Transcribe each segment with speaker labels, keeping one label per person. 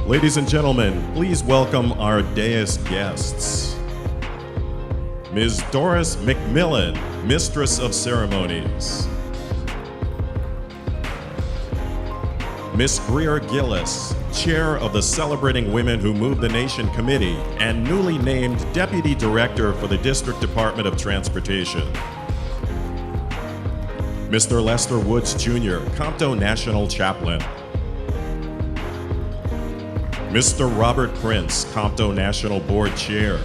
Speaker 1: Ladies and gentlemen, please welcome our dais guests. Ms. Doris McMillan, Mistress of Ceremonies. Ms. Greer Gillis, Chair of the Celebrating Women Who Move the Nation Committee and newly named Deputy Director for the District Department of Transportation. Mr. Lester Woods Jr., Comto National Chaplain. Mr. Robert Prince, Comto National Board Chair.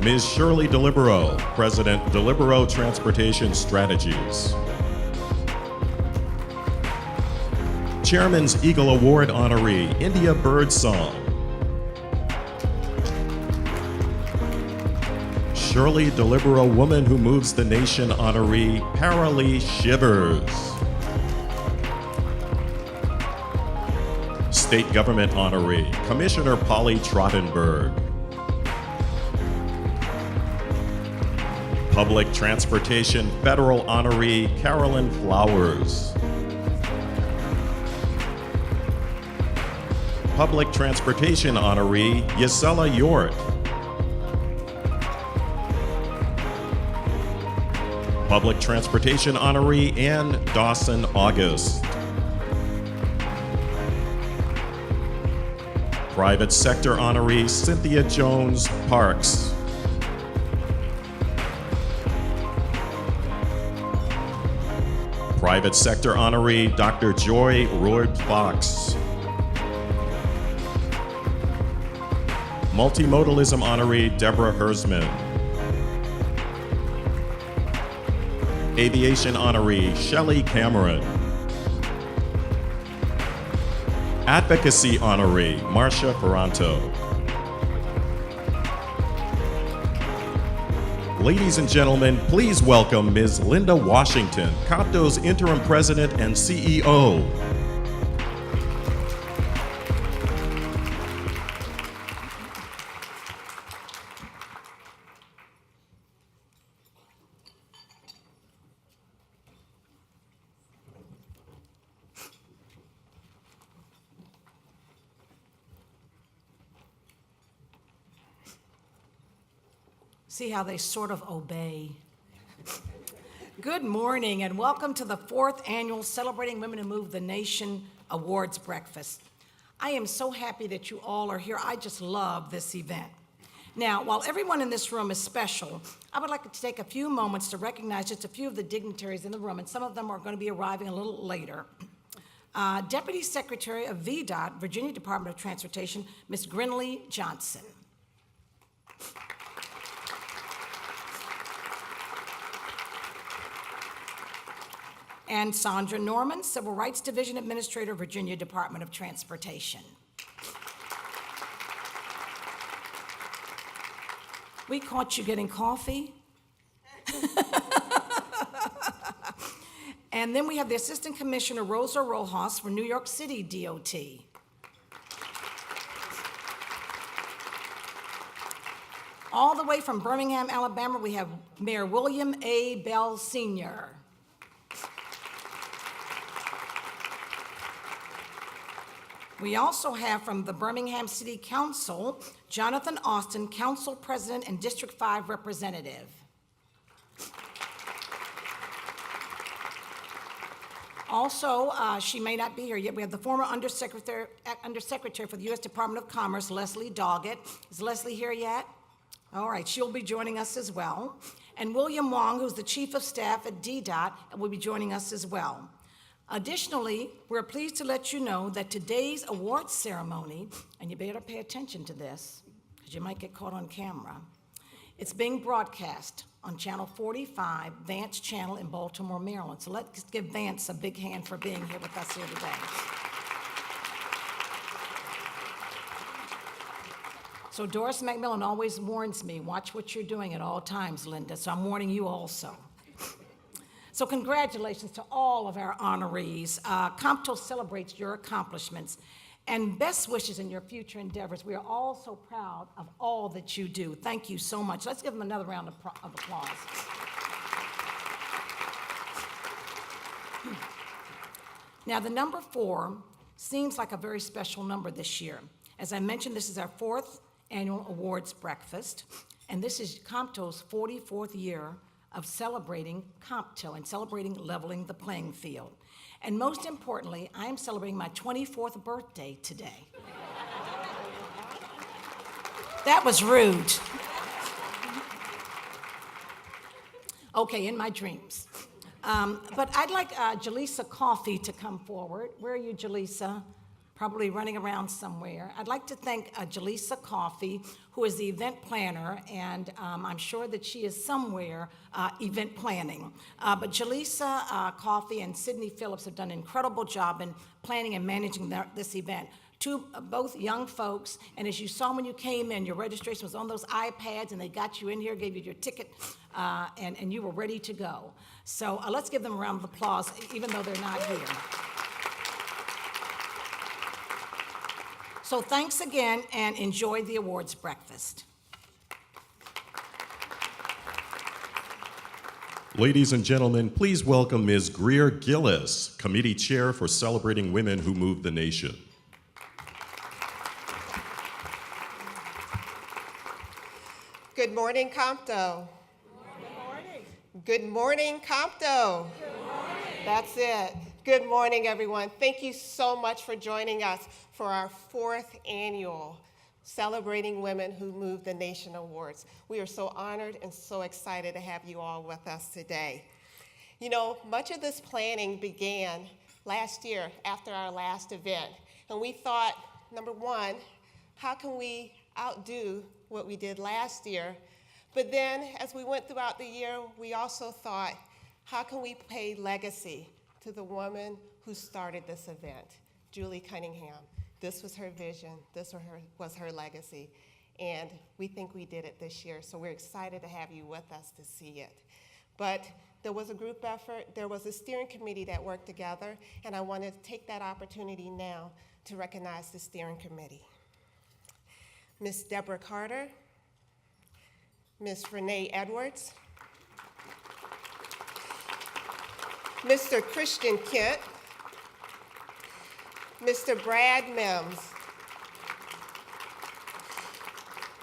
Speaker 1: Ms. Shirley DeLibero, President, DeLibero Transportation Strategies. Chairman's Eagle Award honoree, India Birdsong. Shirley DeLibero Woman Who Moves the Nation honoree, Paralee Shivers. State Government honoree, Commissioner Polly Trottenberg. Public Transportation Federal honoree, Carolyn Flowers. Public Transportation honoree, Yesela Yort. Public Transportation honoree, Ann Dawson August. Private Sector honoree, Cynthia Jones Parks. Private Sector honoree, Dr. Joy Roard Fox. Multimodalism honoree, Deborah Hersman. Aviation honoree, Shelley Cameron. Advocacy honoree, Marcia Ferranto. Ladies and gentlemen, please welcome Ms. Linda Washington, Comto's interim president and CEO.
Speaker 2: See how they sort of obey. Good morning and welcome to the 4th annual Celebrating Women Who Move the Nation Awards Breakfast. I am so happy that you all are here. I just love this event. Now, while everyone in this room is special, I would like to take a few moments to recognize just a few of the dignitaries in the room, and some of them are going to be arriving a little later. Deputy Secretary of VDOT, Virginia Department of Transportation, Ms. Grinley Johnson. And Sandra Norman, Civil Rights Division Administrator, Virginia Department of Transportation. We caught you getting coffee. And then we have the Assistant Commissioner, Rosa Rojas, for New York City DOT. All the way from Birmingham, Alabama, we have Mayor William A. Bell, Sr. We also have from the Birmingham City Council, Jonathan Austin, Council President and District 5 Representative. Also, she may not be here yet. We have the former Undersecretary for the U.S. Department of Commerce, Leslie Doggett. Is Leslie here yet? All right, she'll be joining us as well. And William Wong, who's the Chief of Staff at DDOT, will be joining us as well. Additionally, we're pleased to let you know that today's awards ceremony, and you better pay attention to this, because you might get caught on camera, it's being broadcast on Channel 45, Vance Channel in Baltimore, Maryland. So let's give Vance a big hand for being here with us here today. So Doris McMillan always warns me, watch what you're doing at all times, Linda, so I'm warning you also. So congratulations to all of our honorees. Comto celebrates your accomplishments and best wishes in your future endeavors. We are all so proud of all that you do. Thank you so much. Let's give them another round of applause. Now, the number 4 seems like a very special number this year. As I mentioned, this is our 4th annual awards breakfast, and this is Comto's 44th year of celebrating Comto and celebrating leveling the playing field. And most importantly, I am celebrating my 24th birthday today. That was rude. Okay, in my dreams. But I'd like Jaleesa Coffey to come forward. Where are you, Jaleesa? Probably running around somewhere. I'd like to thank Jaleesa Coffey, who is the event planner, and I'm sure that she is somewhere event planning. But Jaleesa Coffey and Sydney Phillips have done an incredible job in planning and managing this event. Both young folks, and as you saw when you came in, your registration was on those iPads, and they got you in here, gave you your ticket, and you were ready to go. So let's give them a round of applause, even though they're not here. So thanks again, and enjoy the awards breakfast.
Speaker 1: Ladies and gentlemen, please welcome Ms. Greer Gillis, Committee Chair for Celebrating Women Who Moved the Nation.
Speaker 3: Good morning, Comto.
Speaker 2: Good morning.
Speaker 3: Good morning, Comto.
Speaker 2: Good morning.
Speaker 3: That's it. Good morning, everyone. Thank you so much for joining us for our 4th annual Celebrating Women Who Moved the Nation Awards. We are so honored and so excited to have you all with us today. You know, much of this planning began last year after our last event, and we thought, number one, how can we outdo what we did last year? But then, as we went throughout the year, we also thought, how can we pay legacy to the woman who started this event, Julie Cunningham? This was her vision, this was her legacy, and we think we did it this year, so we're excited to have you with us to see it. But there was a group effort, there was a steering committee that worked together, and I want to take that opportunity now to recognize the steering committee. Ms. Deborah Carter, Ms. Renee Edwards, Mr. Christian Kent, Mr. Brad Mims,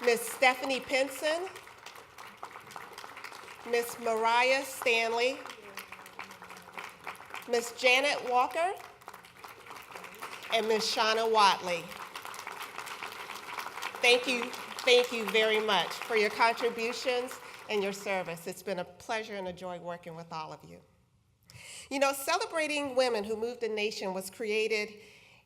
Speaker 3: Ms. Stephanie Pinson, Ms. Mariah Stanley, Ms. Janet Walker, and Ms. Shauna Watley. Thank you very much for your contributions and your service. It's been a pleasure and a joy working with all of you. You know, Celebrating Women Who Moved the Nation was created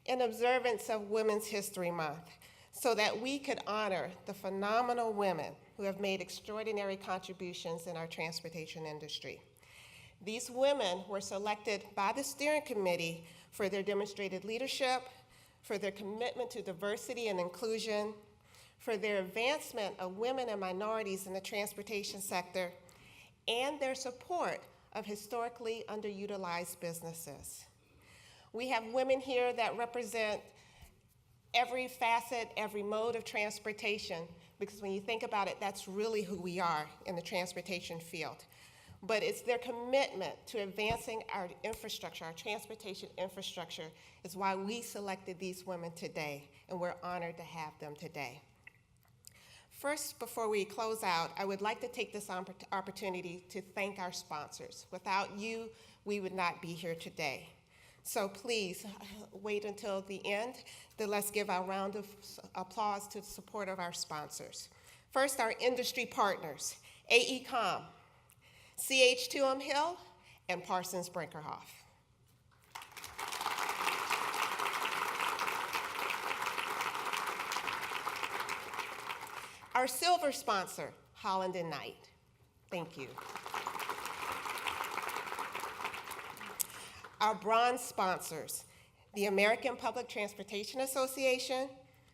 Speaker 3: in observance of Women's History Month so that we could honor the phenomenal women who have made extraordinary contributions in our transportation industry. These women were selected by the steering committee for their demonstrated leadership, for their commitment to diversity and inclusion, for their advancement of women and minorities in the transportation sector, and their support of historically underutilized businesses. We have women here that represent every facet, every mode of transportation, because when you think about it, that's really who we are in the transportation field. But it's their commitment to advancing our infrastructure, our transportation infrastructure, is why we selected these women today, and we're honored to have them today. First, before we close out, I would like to take this opportunity to thank our sponsors. Without you, we would not be here today. So please, wait until the end. Then let's give our round of applause to the support of our sponsors. First, our industry partners, AECOM, CH2M Hill, and Parsons Brinkerhoff. Our silver sponsor, Holland & Knight. Thank you. Our bronze sponsors, the American Public Transportation Association,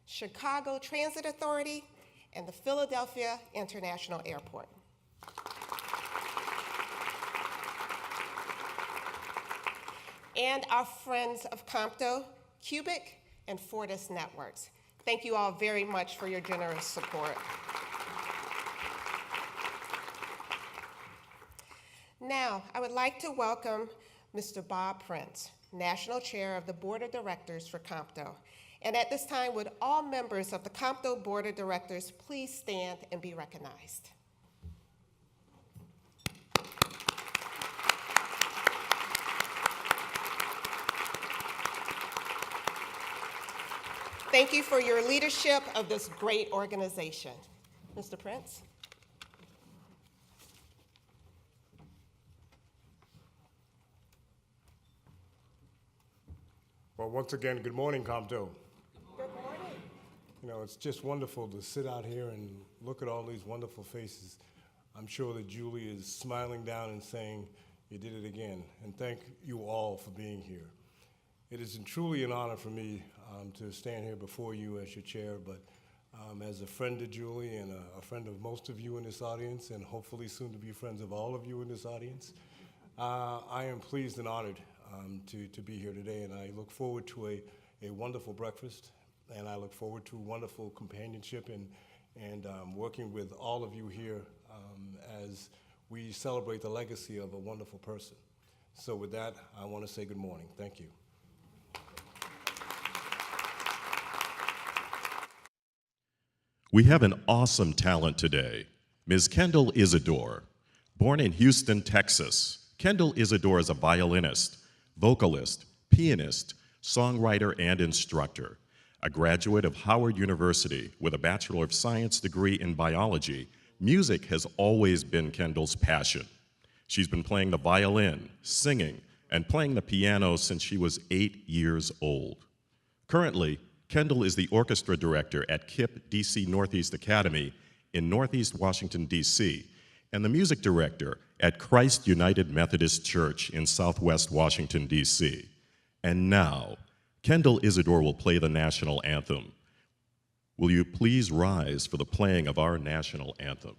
Speaker 3: Chicago Transit Authority, and the Philadelphia International Airport. And our friends of Comto, Cubic, and Fortis Networks. Thank you all very much for your generous support. Now, I would like to welcome Mr. Bob Prince, National Chair of the Board of Directors for Comto. And at this time, would all members of the Comto Board of Directors please stand and be recognized? Thank you for your leadership of this great organization. Mr. Prince.
Speaker 4: Well, once again, good morning, Comto.
Speaker 3: Good morning.
Speaker 4: You know, it's just wonderful to sit out here and look at all these wonderful faces. I'm sure that Julie is smiling down and saying, you did it again. And thank you all for being here. It is truly an honor for me to stand here before you as your chair, but as a friend of Julie and a friend of most of you in this audience, and hopefully soon to be friends of all of you in this audience, I am pleased and honored to be here today, and I look forward to a wonderful breakfast, and I look forward to wonderful companionship and working with all of you here as we celebrate the legacy of a wonderful person. So with that, I want to say good morning. Thank you.
Speaker 1: We have an awesome talent today. Ms. Kendall Isidore. Born in Houston, Texas, Kendall Isidore is a violinist, vocalist, pianist, songwriter, and instructor. A graduate of Howard University with a Bachelor of Science degree in biology, music has always been Kendall's passion. She's been playing the violin, singing, and playing the piano since she was 8 years old. Currently, Kendall is the orchestra director at KIPP DC Northeast Academy in Northeast Washington, D.C., and the music director at Christ United Methodist Church in Southwest Washington, D.C. And now, Kendall Isidore will play the national anthem. Will you please rise for the playing of our national anthem?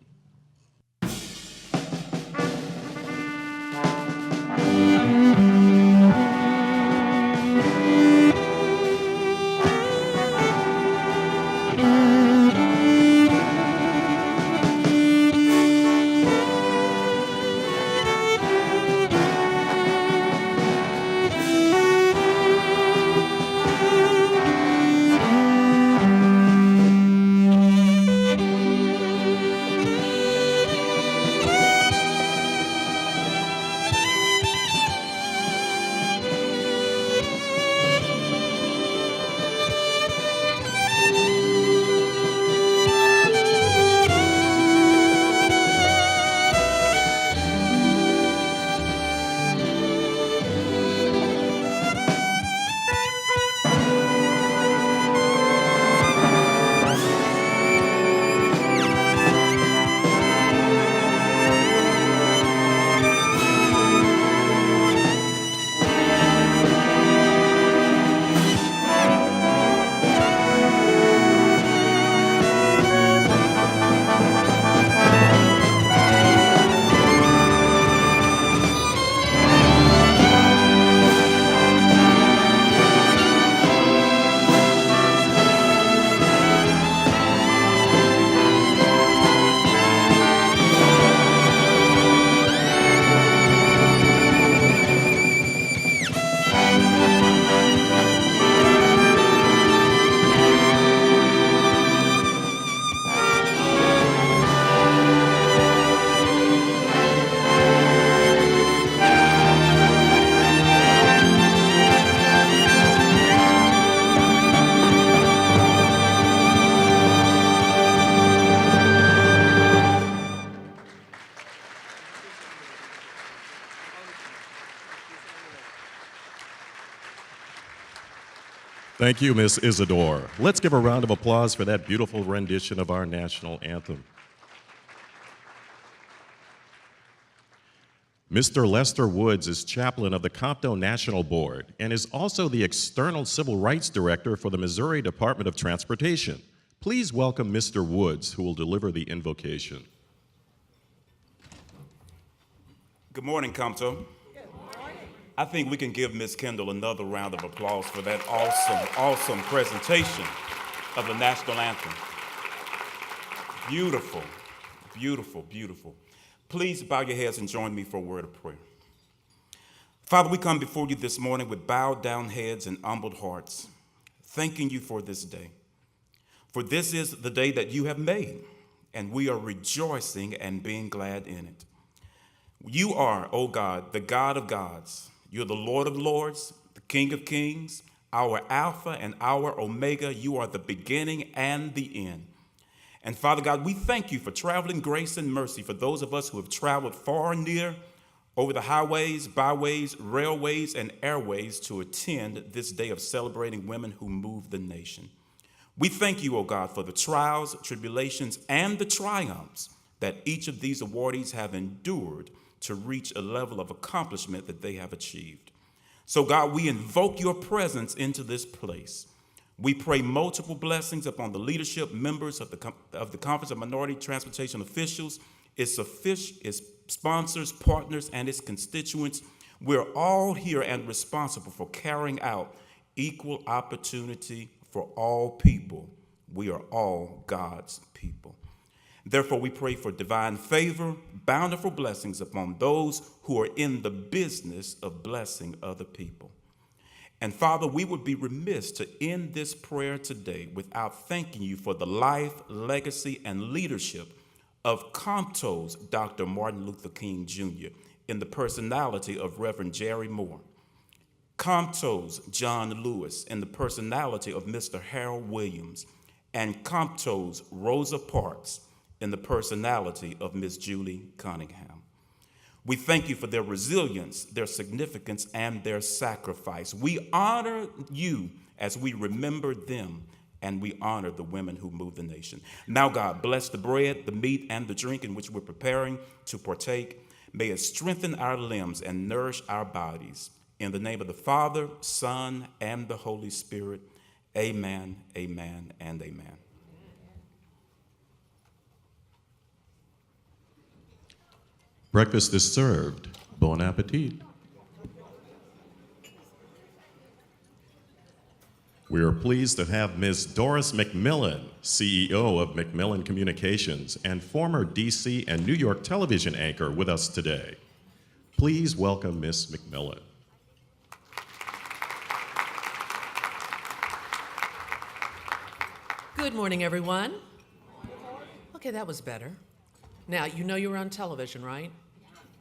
Speaker 1: Thank you, Ms. Isidore. Let's give a round of applause for that beautiful rendition of our national anthem. Mr. Lester Woods is chaplain of the Comto National Board and is also the External Civil Rights Director for the Missouri Department of Transportation. Please welcome Mr. Woods, who will deliver the invocation.
Speaker 5: Good morning, Comto. I think we can give Ms. Kendall another round of applause for that awesome presentation of the national anthem. Beautiful, beautiful, beautiful. Please bow your heads and join me for a word of prayer. Father, we come before you this morning with bowed down heads and humbled hearts, thanking you for this day. For this is the day that you have made, and we are rejoicing and being glad in it. You are, O God, the God of gods. You're the Lord of lords, the King of kings, our Alpha and our Omega. You are the beginning and the end. And Father God, we thank you for traveling grace and mercy for those of us who have traveled far and near, over the highways, byways, railways, and airways to attend this day of celebrating women who move the nation. We thank you, O God, for the trials, tribulations, and the triumphs that each of these awardees have endured to reach a level of accomplishment that they have achieved. So God, we invoke your presence into this place. We pray multiple blessings upon the leadership, members of the Conference of Minority Transportation Officials, its sponsors, partners, and its constituents. We're all here and responsible for carrying out equal opportunity for all people. We are all God's people. Therefore, we pray for divine favor, bountiful blessings upon those who are in the business of blessing other people. And Father, we would be remiss to end this prayer today without thanking you for the life, legacy, and leadership of Comto's Dr. Martin Luther King Jr. in the personality of Reverend Jerry Moore, Comto's John Lewis in the personality of Mr. Harold Williams, and Comto's Rosa Parks in the personality of Miss Julie Cunningham. We thank you for their resilience, their significance, and their sacrifice. We honor you as we remember them, and we honor the women who move the nation. Now, God, bless the bread, the meat, and the drink in which we're preparing to partake. May it strengthen our limbs and nourish our bodies. In the name of the Father, Son, and the Holy Spirit, amen, amen, and amen.
Speaker 1: Breakfast is served. Bon appetit. We are pleased to have Ms. Doris McMillan, CEO of McMillan Communications and former DC and New York television anchor, with us today. Please welcome Ms. McMillan.
Speaker 6: Good morning, everyone. Okay, that was better. Now, you know you're on television, right?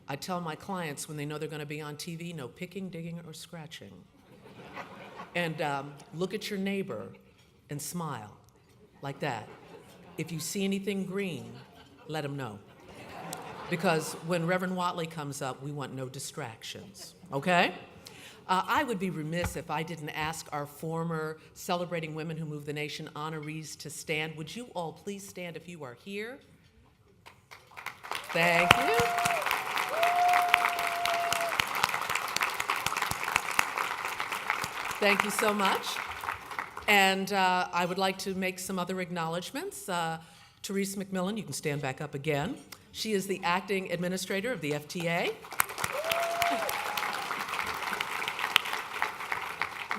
Speaker 6: I tell my clients when they know they're going to be on TV, no picking, digging, or scratching. And look at your neighbor and smile like that. If you see anything green, let them know. Because when Reverend Watley comes up, we want no distractions, okay? I would be remiss if I didn't ask our former Celebrating Women Who Move the Nation honorees to stand. Would you all please stand if you are here? Thank you. Thank you so much. And I would like to make some other acknowledgments. Therese McMillan, you can stand back up again. She is the acting administrator of the FTA.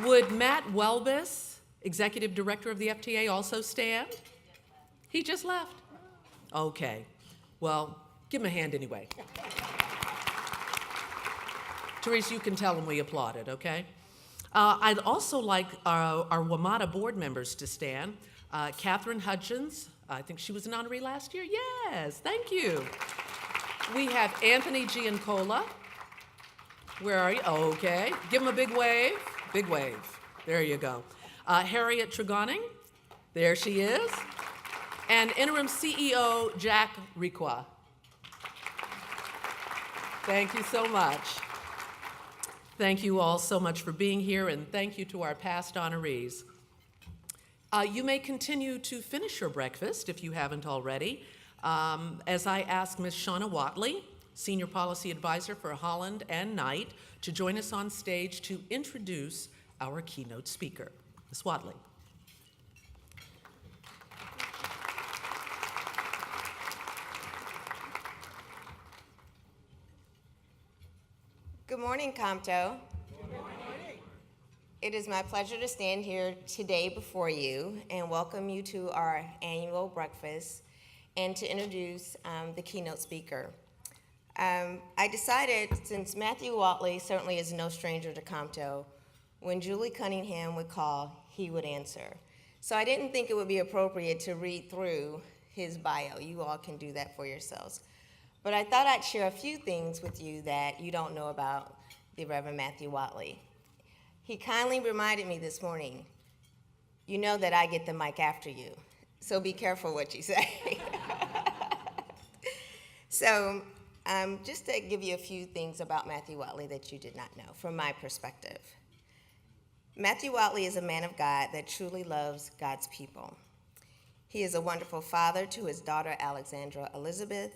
Speaker 6: Would Matt Welbus, executive director of the FTA, also stand? He just left. Okay. Well, give him a hand anyway. Therese, you can tell him we applauded, okay? I'd also like our WMATA board members to stand. Catherine Hutchins, I think she was an honoree last year. Yes, thank you. We have Anthony Giancola. Where are you? Okay, give him a big wave. Big wave. There you go. Harriet Tregoning. There she is. And interim CEO Jack Requa. Thank you so much. Thank you all so much for being here, and thank you to our past honorees. You may continue to finish your breakfast if you haven't already, as I ask Ms. Shauna Watley, Senior Policy Advisor for Holland and Knight, to join us on stage to introduce our keynote speaker. Ms. Watley.
Speaker 7: Good morning, Comto. Good morning. It is my pleasure to stand here today before you and welcome you to our annual breakfast and to introduce the keynote speaker. I decided, since Matthew Watley certainly is no stranger to Comto, when Julie Cunningham would call, he would answer. So I didn't think it would be appropriate to read through his bio. You all can do that for yourselves. But I thought I'd share a few things with you that you don't know about the Reverend Matthew Watley. He kindly reminded me this morning, you know that I get the mic after you, so be careful what you say. So just to give you a few things about Matthew Watley that you did not know from my perspective. Matthew Watley is a man of God that truly loves God's people. He is a wonderful father to his daughter, Alexandra Elizabeth.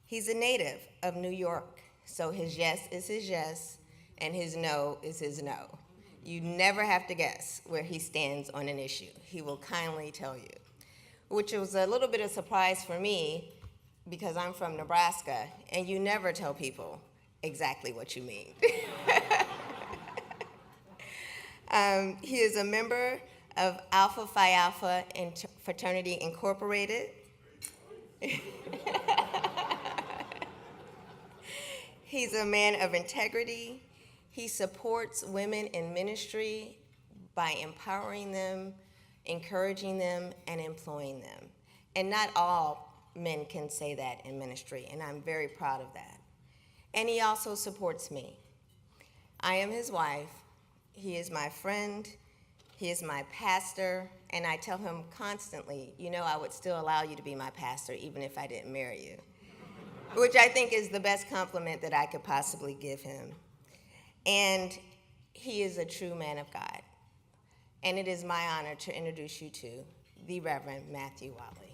Speaker 7: He's a native of New York, so his yes is his yes, and his no is his no. You never have to guess where he stands on an issue. He will kindly tell you, which was a little bit of a surprise for me because I'm from Nebraska, and you never tell people exactly what you mean. He is a member of Alpha Phi Alpha Fraternity Incorporated. He's a man of integrity. He supports women in ministry by empowering them, encouraging them, and employing them. And not all men can say that in ministry, and I'm very proud of that. And he also supports me. I am his wife. He is my friend. He is my pastor, and I tell him constantly, you know, I would still allow you to be my pastor even if I didn't marry you, which I think is the best compliment that I could possibly give him. And he is a true man of God. And it is my honor to introduce you to the Reverend Matthew Watley.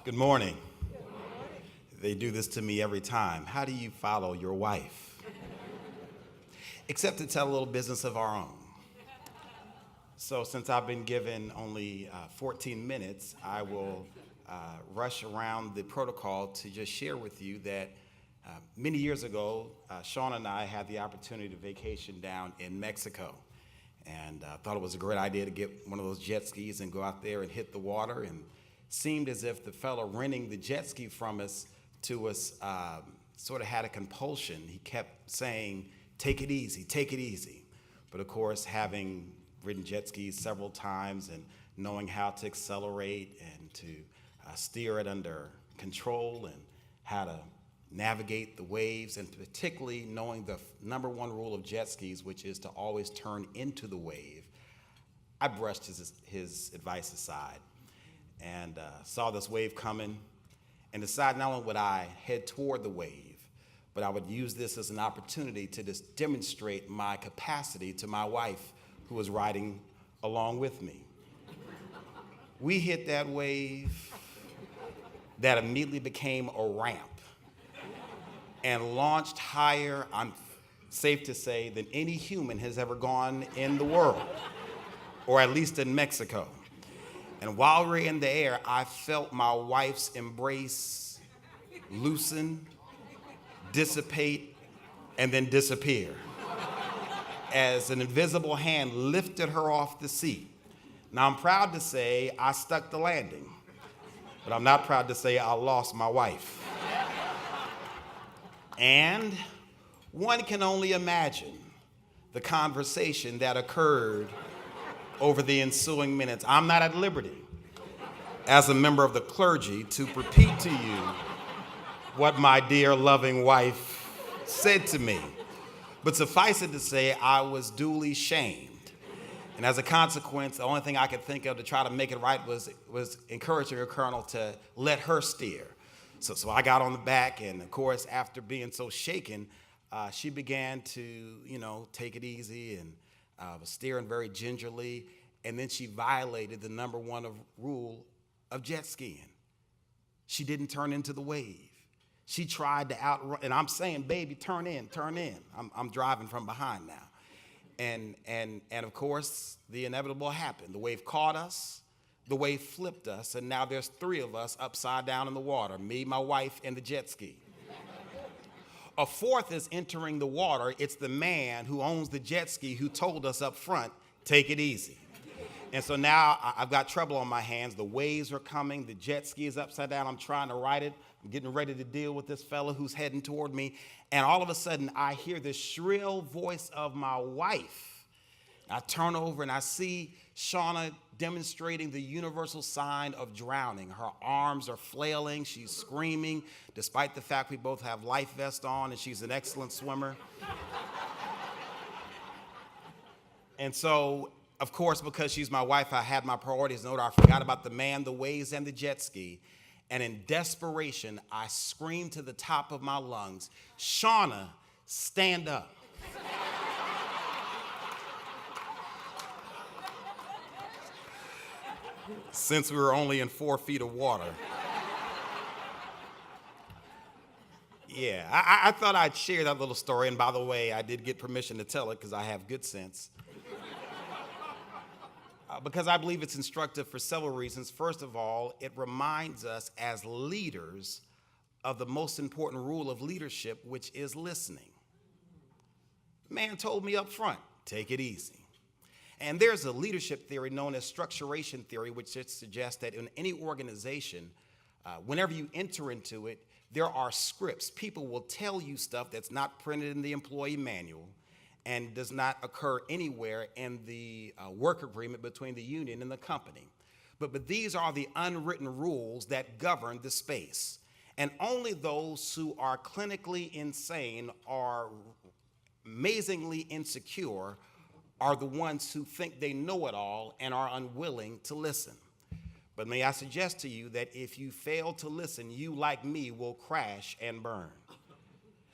Speaker 8: Good morning. They do this to me every time. How do you follow your wife? Except to tell a little business of our own. So since I've been given only 14 minutes, I will rush around the protocol to just share with you that many years ago, Sean and I had the opportunity to vacation down in Mexico. And thought it was a great idea to get one of those jet skis and go out there and hit the water. And seemed as if the fellow renting the jet ski from us sort of had a compulsion. He kept saying, take it easy, take it easy. But of course, having ridden jet skis several times and knowing how to accelerate and to steer it under control and how to navigate the waves, and particularly knowing the number one rule of jet skis, which is to always turn into the wave, I brushed his advice aside and saw this wave coming and decided not only would I head toward the wave, but I would use this as an opportunity to just demonstrate my capacity to my wife, who was riding along with me. We hit that wave that immediately became a ramp and launched higher, I'm safe to say, than any human has ever gone in the world, or at least in Mexico. And while we were in the air, I felt my wife's embrace loosen, dissipate, and then disappear as an invisible hand lifted her off the seat. Now, I'm proud to say I stuck the landing, but I'm not proud to say I lost my wife. And one can only imagine the conversation that occurred over the ensuing minutes. I'm not at liberty, as a member of the clergy, to repeat to you what my dear loving wife said to me. But suffice it to say, I was duly shamed. And as a consequence, the only thing I could think of to try to make it right was encouraging her colonel to let her steer. So I got on the back, and of course, after being so shaken, she began to, take it easy and was steering very gingerly, and then she violated the number one rule of jet skiing. She didn't turn into the wave. She tried to outrun, and I'm saying, baby, turn in. I'm driving from behind now. And of course, the inevitable happened. The wave caught us, the wave flipped us, and now there's three of us upside down in the water, me, my wife, and the jet ski. A fourth is entering the water. It's the man who owns the jet ski who told us up front, take it easy. And so now I've got trouble on my hands. The waves are coming. The jet ski is upside down. I'm trying to ride it. I'm getting ready to deal with this fella who's heading toward me. And all of a sudden, I hear the shrill voice of my wife. I turn over and I see Shauna demonstrating the universal sign of drowning. Her arms are flailing. She's screaming, despite the fact we both have life vests on and she's an excellent swimmer. And so, of course, because she's my wife, I had my priorities in order. I forgot about the man, the waves, and the jet ski. And in desperation, I screamed to the top of my lungs, "Shauna, stand up." Since we were only in 4 feet of water. Yeah, I thought I'd share that little story. And by the way, I did get permission to tell it because I have good sense. Because I believe it's instructive for several reasons. First of all, it reminds us as leaders of the most important rule of leadership, which is listening. Man told me up front, take it easy. And there's a leadership theory known as structuration theory, which suggests that in any organization, whenever you enter into it, there are scripts. People will tell you stuff that's not printed in the employee manual and does not occur anywhere in the work agreement between the union and the company. But these are the unwritten rules that govern the space. And only those who are clinically insane or amazingly insecure are the ones who think they know it all and are unwilling to listen. But may I suggest to you that if you fail to listen, you, like me, will crash and burn.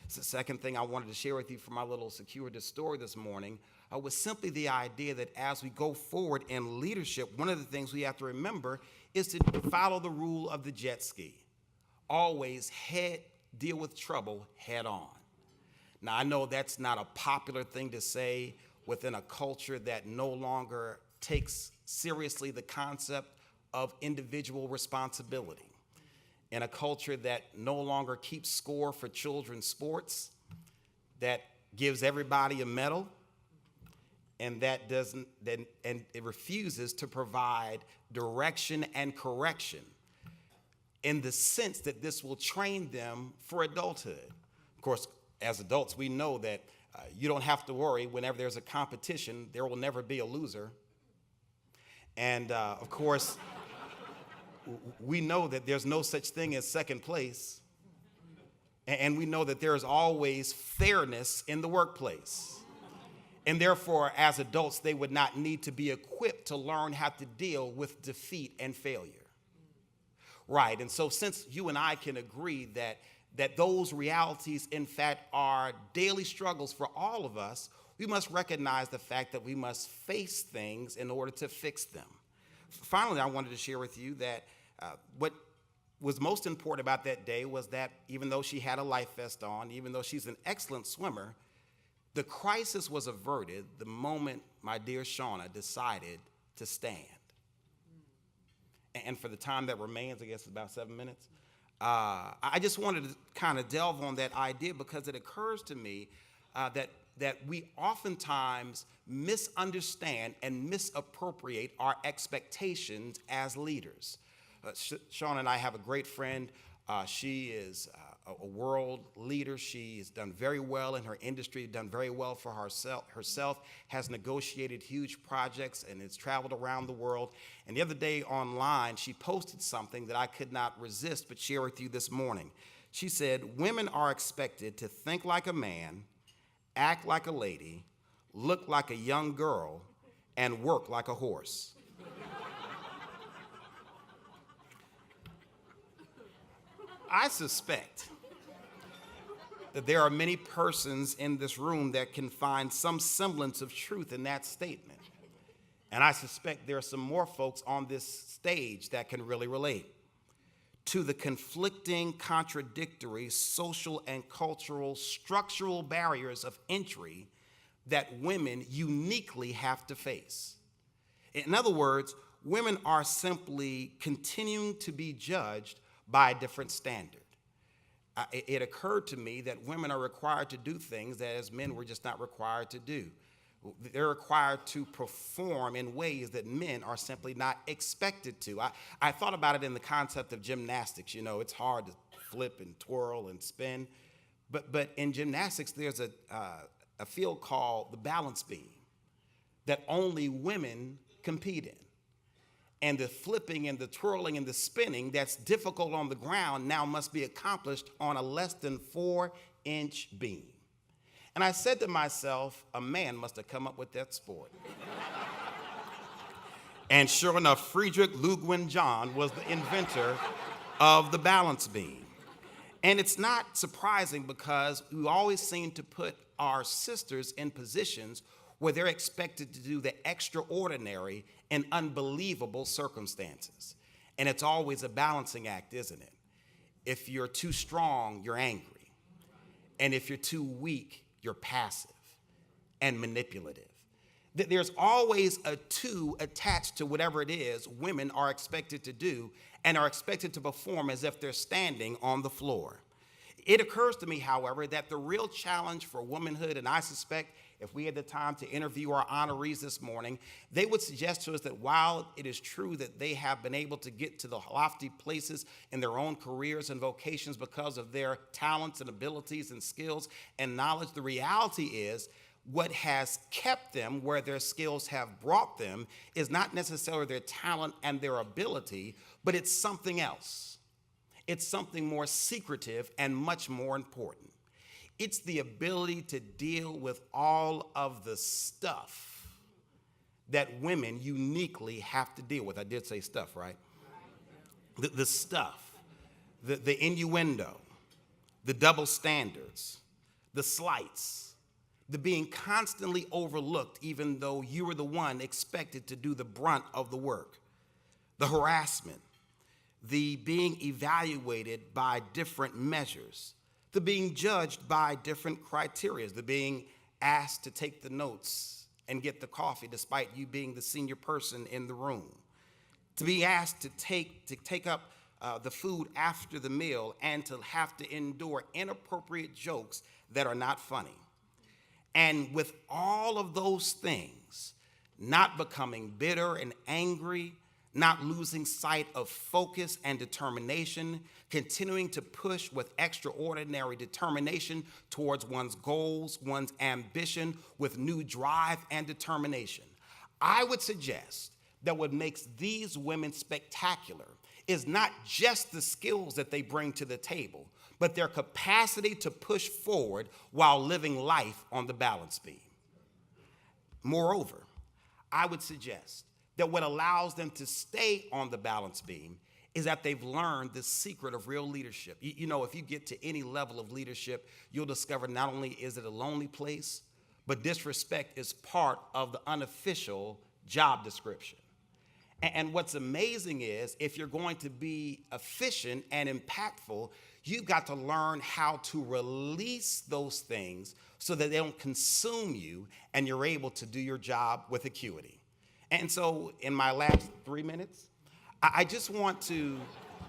Speaker 8: It's the second thing I wanted to share with you from my little circuitous story this morning was simply the idea that as we go forward in leadership, one of the things we have to remember is to follow the rule of the jet ski. Always deal with trouble head on. Now, I know that's not a popular thing to say within a culture that no longer takes seriously the concept of individual responsibility. In a culture that no longer keeps score for children's sports, that gives everybody a medal, and that doesn't, and it refuses to provide direction and correction in the sense that this will train them for adulthood. Of course, as adults, we know that you don't have to worry. Whenever there's a competition, there will never be a loser. And of course, we know that there's no such thing as second place. And we know that there is always fairness in the workplace. And therefore, as adults, they would not need to be equipped to learn how to deal with defeat and failure. Right, and so since you and I can agree that those realities, in fact, are daily struggles for all of us, we must recognize the fact that we must face things in order to fix them. Finally, I wanted to share with you that what was most important about that day was that even though she had a life vest on, even though she's an excellent swimmer, the crisis was averted the moment my dear Shauna decided to stand. And for the time that remains, I guess it's about 7 minutes, I just wanted to kind of delve on that idea because it occurs to me that we oftentimes misunderstand and misappropriate our expectations as leaders. Sean and I have a great friend. She is a world leader. She has done very well in her industry, done very well for herself, has negotiated huge projects, and has traveled around the world. And the other day online, she posted something that I could not resist but share with you this morning. She said, "Women are expected to think like a man, act like a lady, look like a young girl, and work like a horse." I suspect that there are many persons in this room that can find some semblance of truth in that statement. And I suspect there are some more folks on this stage that can really relate to the conflicting, contradictory, social and cultural, structural barriers of entry that women uniquely have to face. In other words, women are simply continuing to be judged by a different standard. It occurred to me that women are required to do things that as men we're just not required to do. They're required to perform in ways that men are simply not expected to. I thought about it in the concept of gymnastics. You know, it's hard to flip and twirl and spin. But in gymnastics, there's a field called the balance beam that only women compete in. And the flipping and the twirling and the spinning that's difficult on the ground now must be accomplished on a less than 4-inch beam. And I said to myself, a man must have come up with that sport. And sure enough, Friedrich Ludwig John was the inventor of the balance beam. And it's not surprising because we always seem to put our sisters in positions where they're expected to do the extraordinary in unbelievable circumstances. And it's always a balancing act, isn't it? If you're too strong, you're angry. And if you're too weak, you're passive and manipulative. There's always a two attached to whatever it is women are expected to do and are expected to perform as if they're standing on the floor. It occurs to me, however, that the real challenge for womanhood, and I suspect if we had the time to interview our honorees this morning, they would suggest to us that while it is true that they have been able to get to the lofty places in their own careers and vocations because of their talents and abilities and skills and knowledge, the reality is what has kept them where their skills have brought them is not necessarily their talent and their ability, but it's something else. It's something more secretive and much more important. It's the ability to deal with all of the stuff that women uniquely have to deal with. I did say stuff, right? The stuff, the innuendo, the double standards, the slights, the being constantly overlooked even though you were the one expected to do the brunt of the work, the harassment, the being evaluated by different measures, the being judged by different criteria, the being asked to take the notes and get the coffee despite you being the senior person in the room, to be asked to take up the food after the meal and to have to endure inappropriate jokes that are not funny. And with all of those things, not becoming bitter and angry, not losing sight of focus and determination, continuing to push with extraordinary determination towards one's goals, one's ambition, with new drive and determination. I would suggest that what makes these women spectacular is not just the skills that they bring to the table, but their capacity to push forward while living life on the balance beam. Moreover, I would suggest that what allows them to stay on the balance beam is that they've learned the secret of real leadership. You know, if you get to any level of leadership, you'll discover not only is it a lonely place, but disrespect is part of the unofficial job description. And what's amazing is if you're going to be efficient and impactful, you've got to learn how to release those things so that they don't consume you and you're able to do your job with acuity. And so in my last 3 minutes, I just want to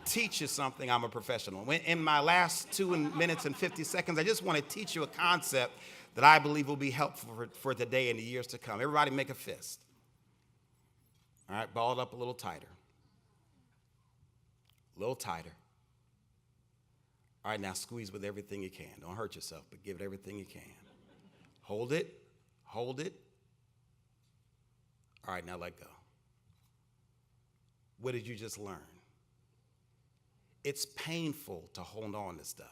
Speaker 8: teach you something. I'm a professional. In my last 2 minutes and 50 seconds, I just want to teach you a concept that I believe will be helpful for today and the years to come. Everybody make a fist. All right, ball it up a little tighter. A little tighter. All right, now squeeze with everything you can. Don't hurt yourself, but give it everything you can. Hold it, hold it. All right, now let go. What did you just learn? It's painful to hold on to stuff.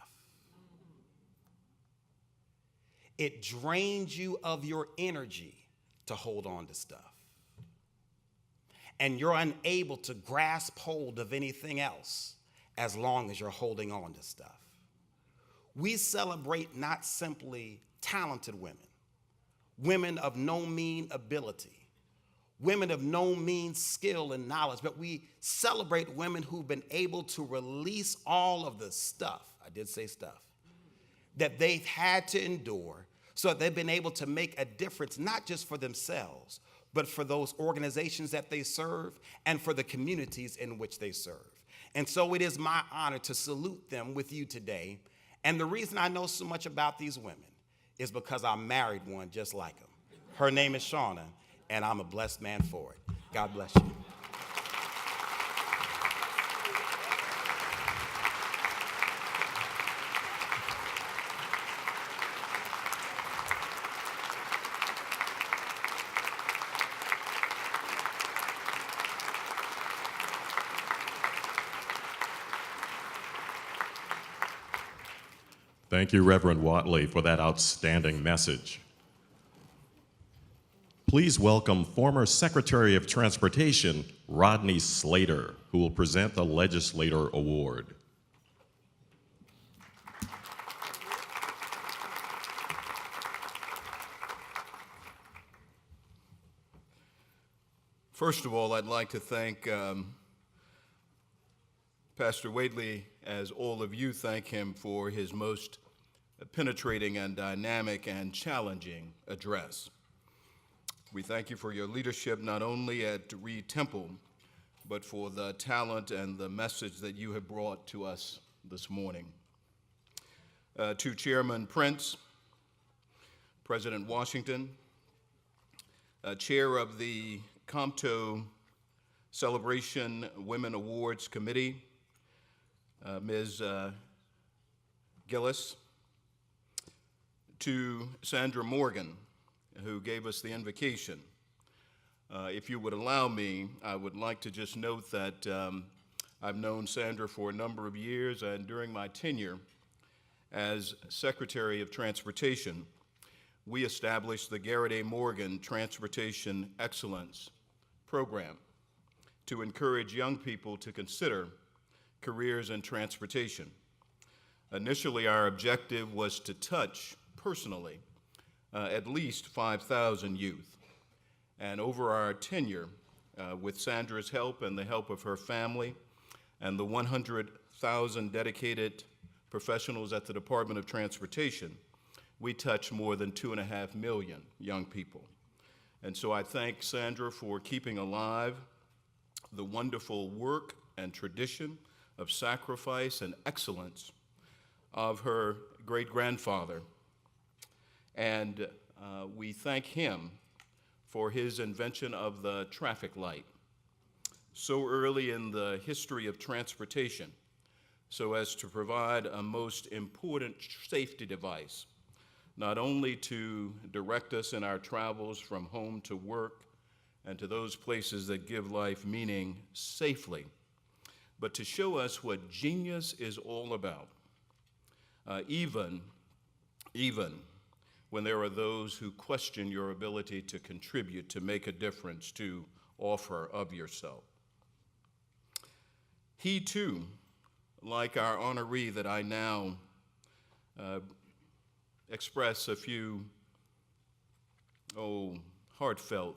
Speaker 8: It drains you of your energy to hold on to stuff. And you're unable to grasp hold of anything else as long as you're holding on to stuff. We celebrate not simply talented women, women of no mean ability, women of no mean skill and knowledge, but we celebrate women who've been able to release all of the stuff, I did say stuff, that they've had to endure so that they've been able to make a difference, not just for themselves, but for those organizations that they serve and for the communities in which they serve. And so it is my honor to salute them with you today. And the reason I know so much about these women is because I married one just like them. Her name is Shauna, and I'm a blessed man for it. God bless you.
Speaker 1: Thank you, Reverend Watley, for that outstanding message. Please welcome former Secretary of Transportation, Rodney Slater, who will present the Legislator Award.
Speaker 9: First of all, I'd like to thank Pastor Whately, as all of you thank him for his most penetrating and dynamic and challenging address. We thank you for your leadership not only at Reed Temple, but for the talent and the message that you have brought to us this morning. To Chairman Prince, President Washington, Chair of the Comto Celebration Women Awards Committee, Ms. Gillis, to Sandra Morgan, who gave us the invocation. If you would allow me, I would like to just note that I've known Sandra for a number of years, and during my tenure as Secretary of Transportation, we established the Garrett A. Morgan Transportation Excellence Program to encourage young people to consider careers in transportation. Initially, our objective was to touch personally at least 5,000 youth. And over our tenure, with Sandra's help and the help of her family and the 100,000 dedicated professionals at the Department of Transportation, we touched more than 2.5 million young people. And so I thank Sandra for keeping alive the wonderful work and tradition of sacrifice and excellence of her great-grandfather. And we thank him for his invention of the traffic light so early in the history of transportation, so as to provide a most important safety device, not only to direct us in our travels from home to work and to those places that give life meaning safely, but to show us what genius is all about, even when there are those who question your ability to contribute, to make a difference, to offer of yourself. He too, like our honoree that I now express a few heartfelt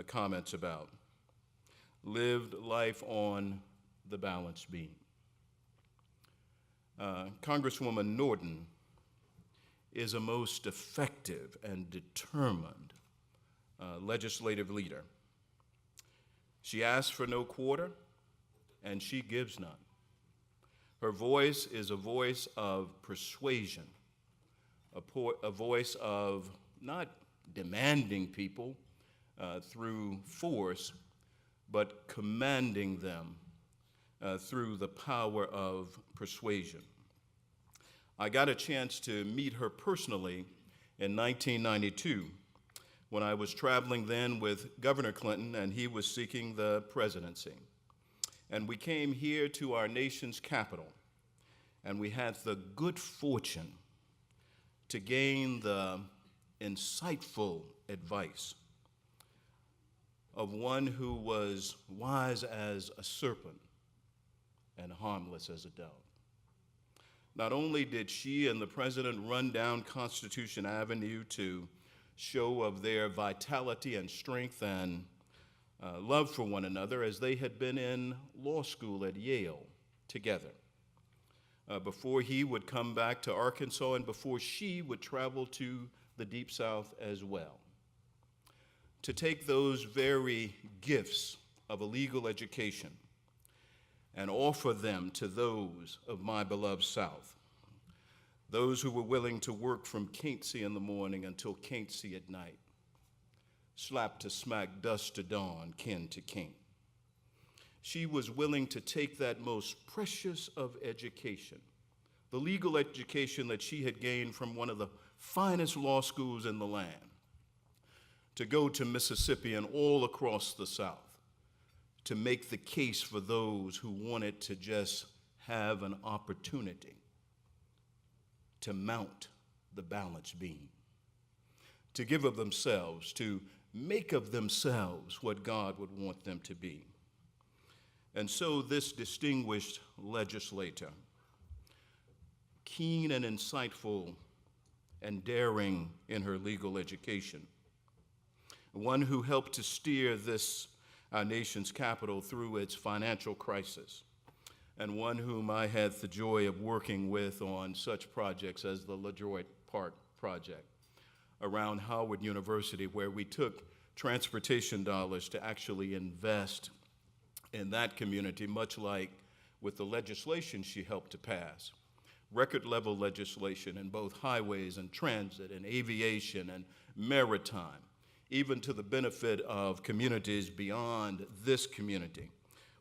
Speaker 9: comments about, lived life on the balance beam. Congresswoman Norton is a most effective and determined legislative leader. She asks for no quarter, and she gives none. Her voice is a voice of persuasion, a voice of not demanding people through force, but commanding them through the power of persuasion. I got a chance to meet her personally in 1992 when I was traveling then with Governor Clinton and he was seeking the presidency. And we came here to our nation's capital, and we had the good fortune to gain the insightful advice of one who was wise as a serpent and harmless as a dove. Not only did she and the president run down Constitution Avenue to show of their vitality and strength and love for one another, as they had been in law school at Yale together, before he would come back to Arkansas and before she would travel to the Deep South as well, to take those very gifts of a legal education and offer them to those of my beloved South. those who were willing to work from can't see in the morning until can't see at night, slap to smack, dusk to dawn, kin to king. She was willing to take that most precious of education, the legal education that she had gained from one of the finest law schools in the land, to go to Mississippi and all across the South to make the case for those who wanted to just have an opportunity to mount the balance beam, to give of themselves, to make of themselves what God would want them to be. And so this distinguished legislator, keen and insightful and daring in her legal education, one who helped to steer this, our nation's capital, through its financial crisis, and one whom I had the joy of working with on such projects as the LaJoy Park project around Howard University, where we took transportation dollars to actually invest in that community, much like with the legislation she helped to pass. Record-level legislation in both highways and transit and aviation and maritime, even to the benefit of communities beyond this community,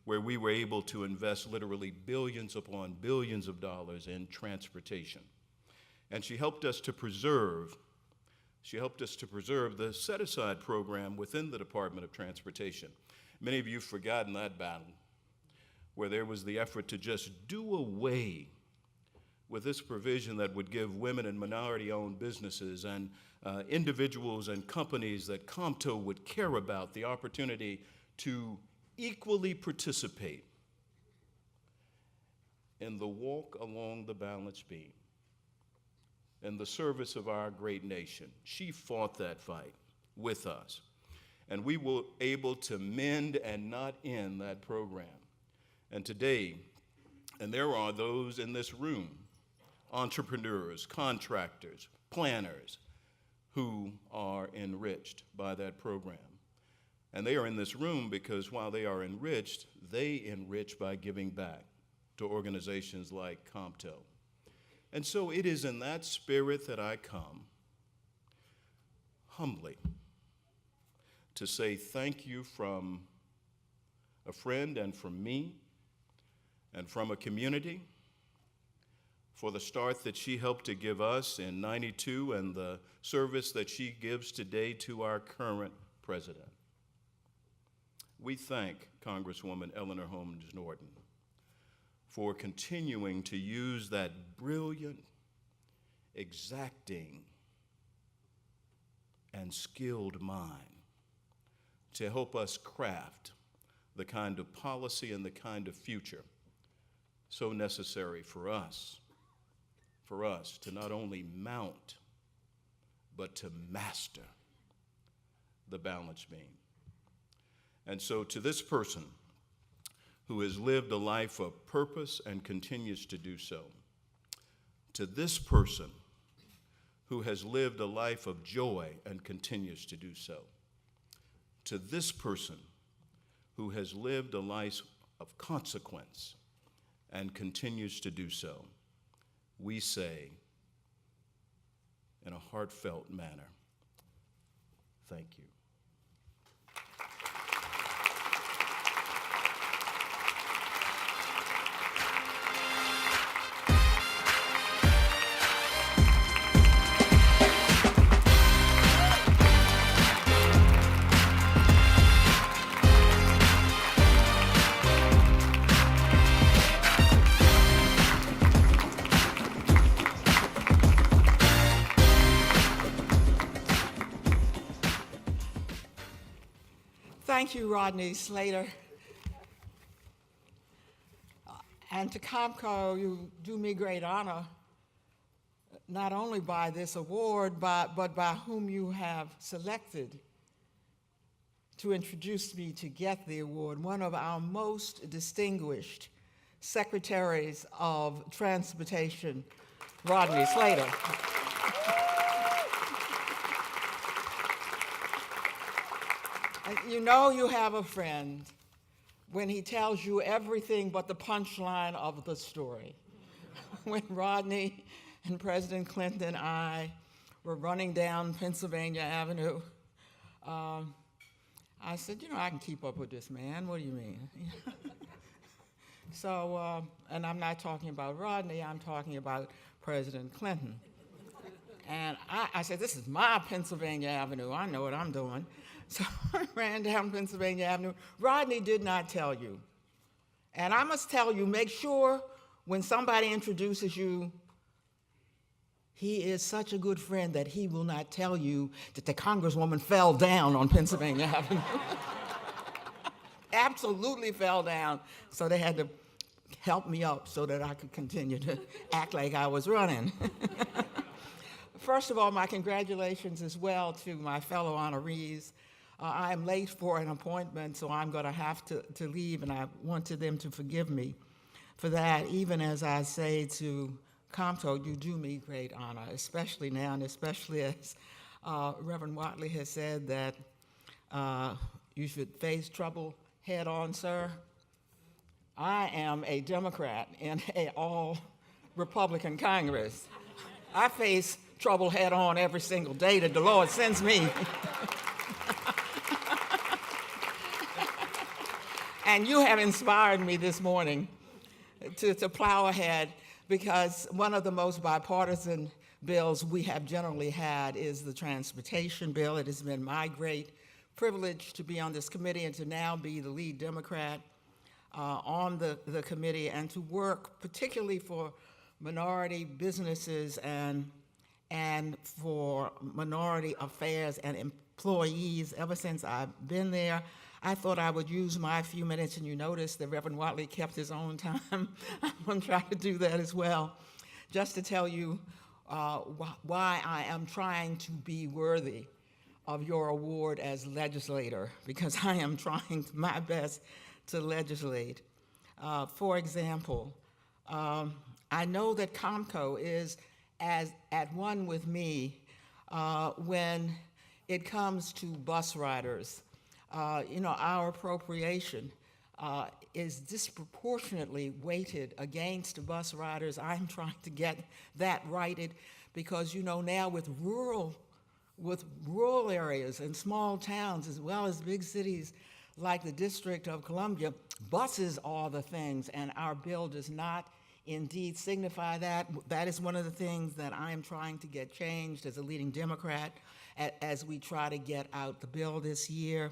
Speaker 9: where we were able to invest literally billions upon billions of dollars in transportation. And she helped us to preserve the set-aside program within the Department of Transportation. Many of you have forgotten that battle, where there was the effort to just do away with this provision that would give women and minority-owned businesses and individuals and companies that Comto would care about the opportunity to equally participate in the walk along the balance beam in the service of our great nation. She fought that fight with us, and we were able to mend and not end that program. And today, and there are those in this room, entrepreneurs, contractors, planners, who are enriched by that program. And they are in this room because while they are enriched, they enrich by giving back to organizations like Comto. And so it is in that spirit that I come humbly to say thank you from a friend and from me and from a community for the start that she helped to give us in '92 and the service that she gives today to our current president. We thank Congresswoman Eleanor Holmes Norton for continuing to use that brilliant, exacting, and skilled mind to help us craft the kind of policy and the kind of future so necessary for us to not only mount, but to master the balance beam. And so to this person who has lived a life of purpose and continues to do so, to this person who has lived a life of joy and continues to do so, to this person who has lived a life of consequence and continues to do so, we say in a heartfelt manner, thank you.
Speaker 10: Thank you, Rodney Slater. And to Comco, you do me great honor, not only by this award, but by whom you have selected to introduce me to get the award, one of our most distinguished secretaries of transportation, Rodney Slater. You know you have a friend when he tells you everything but the punchline of the story. When Rodney and President Clinton and I were running down Pennsylvania Avenue. I said, I can keep up with this man. What do you mean? So, and I'm not talking about Rodney, I'm talking about President Clinton. And I said, this is my Pennsylvania Avenue. I know what I'm doing. So I ran down Pennsylvania Avenue. Rodney did not tell you. And I must tell you, make sure when somebody introduces you, he is such a good friend that he will not tell you that the Congresswoman fell down on Pennsylvania Avenue. Absolutely fell down. So they had to help me up so that I could continue to act like I was running. First of all, my congratulations as well to my fellow honorees. I am late for an appointment, so I'm going to have to leave, and I wanted them to forgive me for that, even as I say to Comto, you do me great honor, especially now, and especially as Reverend Watley has said that you should face trouble head on, sir. I am a Democrat in an all-Republican Congress. I face trouble head on every single day that the Lord sends me. And you have inspired me this morning to plow ahead, because one of the most bipartisan bills we have generally had is the transportation bill. It has been my great privilege to be on this committee and to now be the lead Democrat on the committee, and to work particularly for minority businesses and for minority affairs and employees. Ever since I've been there, I thought I would use my few minutes, and you notice that Reverend Watley kept his own time. I'm going to try to do that as well, just to tell you why I am trying to be worthy of your award as legislator, because I am trying my best to legislate. For example, I know that Comto is at one with me when it comes to bus riders. Our appropriation is disproportionately weighted against bus riders. I'm trying to get that righted because, now with rural areas and small towns as well as big cities like the District of Columbia, buses are the things, and our bill does not indeed signify that. That is one of the things that I am trying to get changed as a leading Democrat as we try to get out the bill this year.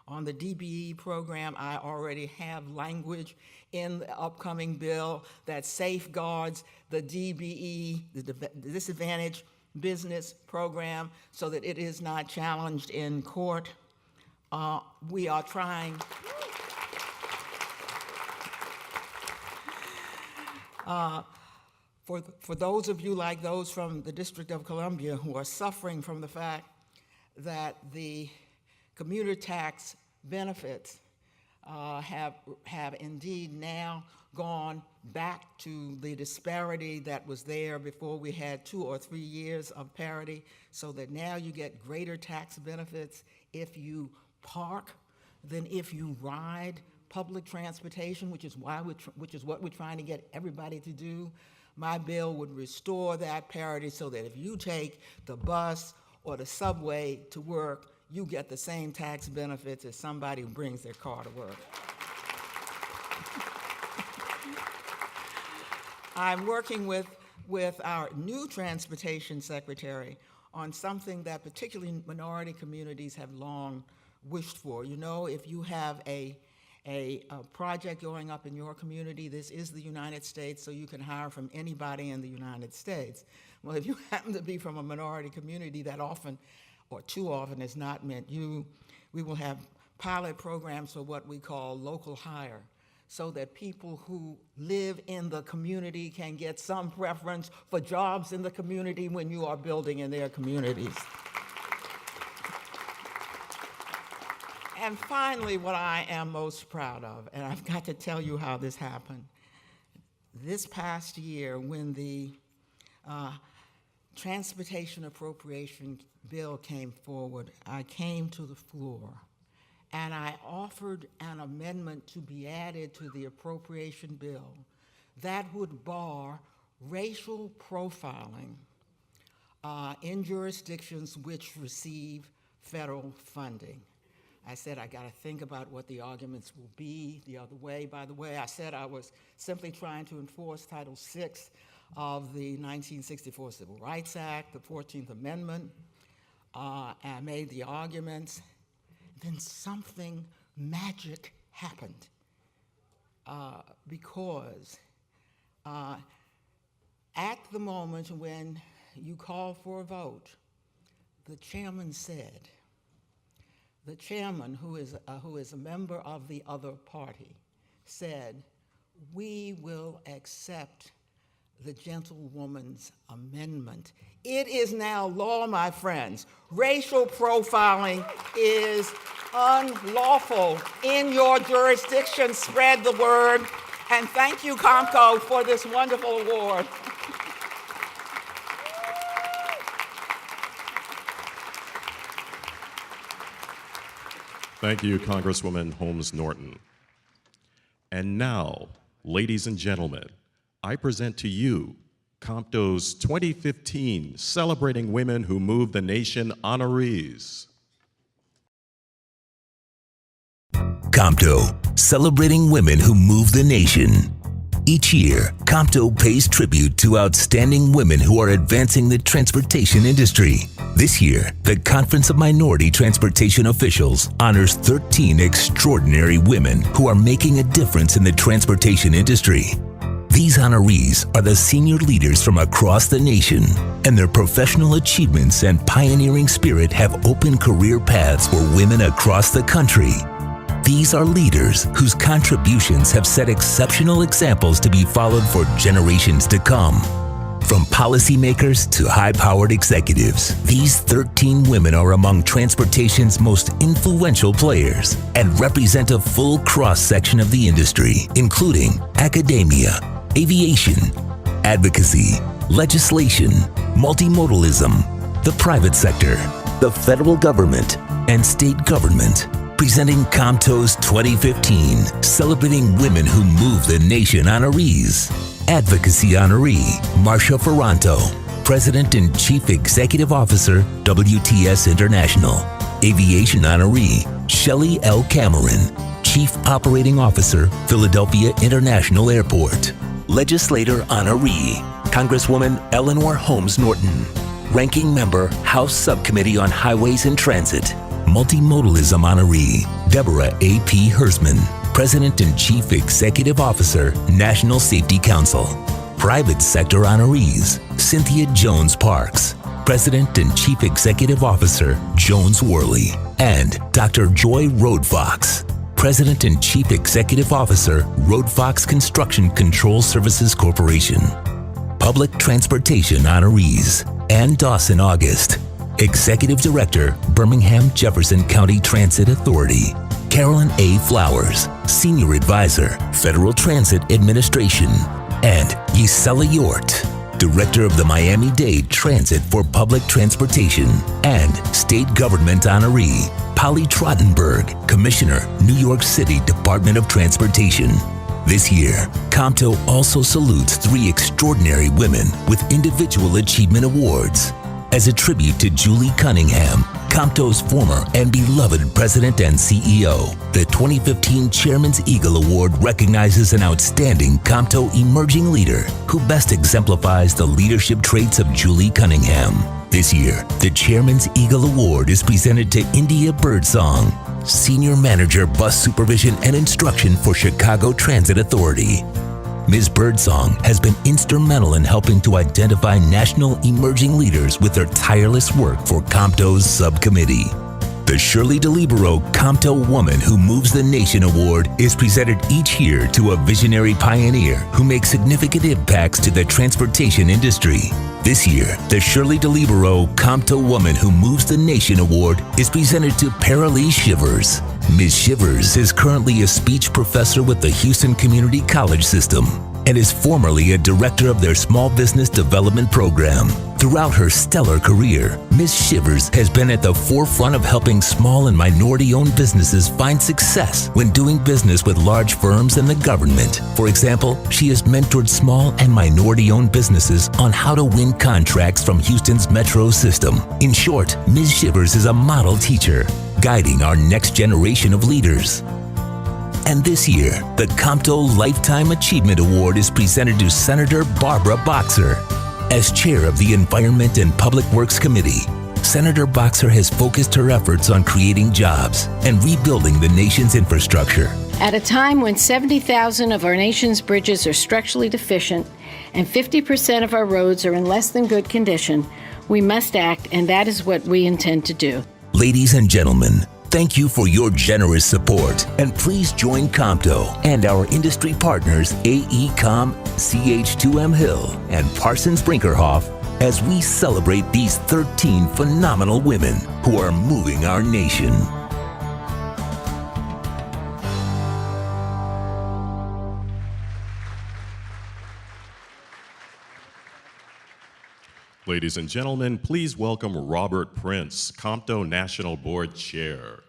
Speaker 10: On the DBE program, I already have language in the upcoming bill that safeguards the DBE, the Disadvantaged Business Program, so that it is not challenged in court. We are trying for those of you like those from the District of Columbia who are suffering from the fact that the commuter tax benefits have indeed now gone back to the disparity that was there before we had 2 or 3 years of parity, so that now you get greater tax benefits if you park than if you ride public transportation, which is what we're trying to get everybody to do. My bill would restore that parity so that if you take the bus or the subway to work, you get the same tax benefits as somebody who brings their car to work. I'm working with our new transportation secretary on something that particularly minority communities have long wished for. If you have a project going up in your community, this is the United States, so you can hire from anybody in the United States. Well, if you happen to be from a minority community, that often, or too often, is not meant you. We will have pilot programs for what we call local hire, so that people who live in the community can get some preference for jobs in the community when you are building in their communities. And finally, what I am most proud of, and I've got to tell you how this happened. This past year, when the transportation appropriation bill came forward, I came to the floor and I offered an amendment to be added to the appropriation bill that would bar racial profiling in jurisdictions which receive federal funding. I said I got to think about what the arguments will be the other way. By the way, I said I was simply trying to enforce Title VI of the 1964 Civil Rights Act, the 14th Amendment. I made the arguments. Then something magic happened because at the moment when you called for a vote, the chairman said, the chairman, who is a member of the other party, said, "We will accept the gentlewoman's amendment." It is now law, my friends. Racial profiling is unlawful in your jurisdiction. Spread the word. And thank you, Comto, for this wonderful award.
Speaker 1: Thank you, Congresswoman Holmes Norton. And now, ladies and gentlemen, I present to you Comto's 2015 Celebrating Women Who Move the Nation honorees.
Speaker 11: Comto, celebrating women who move the nation. Each year, Comto pays tribute to outstanding women who are advancing the transportation industry. This year, the Conference of Minority Transportation Officials honors 13 extraordinary women who are making a difference in the transportation industry. These honorees are the senior leaders from across the nation, and their professional achievements and pioneering spirit have opened career paths for women across the country. These are leaders whose contributions have set exceptional examples to be followed for generations to come. From policymakers to high-powered executives, these 13 women are among transportation's most influential players and represent a full cross-section of the industry, including academia, aviation, advocacy, legislation, multimodalism, the private sector, the federal government, and state government. Presenting Comto's 2015 Celebrating Women Who Move the Nation honorees. Advocacy honoree, Marcia Ferranto, President and Chief Executive Officer, WTS International. Aviation honoree, Shelley L. Cameron, Chief Operating Officer, Philadelphia International Airport. Legislator honoree, Congresswoman Eleanor Holmes Norton, Ranking Member, House Subcommittee on Highways and Transit. Multimodalism honoree, Deborah A.P. Hersman, President and Chief Executive Officer, National Safety Council. Private Sector honorees, Cynthia Jones Parks, President and Chief Executive Officer, Jones Worley, and Dr. Joy Roadfox, President and Chief Executive Officer, Roadfox Construction Control Services Corporation. Public Transportation honorees, Ann Dawson August, Executive Director, Birmingham Jefferson County Transit Authority. Carolyn A. Flowers, Senior Advisor, Federal Transit Administration. And Gisela Yort, Director of the Miami-Dade Transit for Public Transportation. And State Government Honoree, Polly Trottenberg, Commissioner, New York City Department of Transportation. This year, Comto also salutes 3 extraordinary women with Individual Achievement Awards. As a tribute to Julie Cunningham, Comto's former and beloved President and CEO, the 2015 Chairman's Eagle Award recognizes an outstanding Comto emerging leader who best exemplifies the leadership traits of Julie Cunningham. This year, the Chairman's Eagle Award is presented to India Birdsong, Senior Manager Bus Supervision and Instruction for Chicago Transit Authority. Ms. Birdsong has been instrumental in helping to identify national emerging leaders with their tireless work for Comto's subcommittee. The Shirley DeLibero Comto Woman Who Moves the Nation Award is presented each year to a visionary pioneer who makes significant impacts to the transportation industry. This year, the Shirley DeLibero Comto Woman Who Moves the Nation Award is presented to Paralee Shivers. Ms. Shivers is currently a speech professor with the Houston Community College System. and is formerly a director of their small business development program. Throughout her stellar career, Ms. Shivers has been at the forefront of helping small and minority-owned businesses find success when doing business with large firms and the government. For example, she has mentored small and minority-owned businesses on how to win contracts from Houston's metro system. In short, Ms. Shivers is a model teacher, guiding our next generation of leaders. And this year, the Comto Lifetime Achievement Award is presented to Senator Barbara Boxer. As chair of the Environment and Public Works Committee, Senator Boxer has focused her efforts on creating jobs and rebuilding the nation's infrastructure.
Speaker 12: At a time when 70,000 of our nation's bridges are structurally deficient and 50% of our roads are in less than good condition, we must act, and that is what we intend to do.
Speaker 11: Ladies and gentlemen, thank you for your generous support, and please join Comto and our industry partners AECOM, CH2M Hill, and Parsons Brinkerhoff as we celebrate these 13 phenomenal women who are moving our nation.
Speaker 1: Ladies and gentlemen, please welcome Robert Prince, Comto National Board Chair.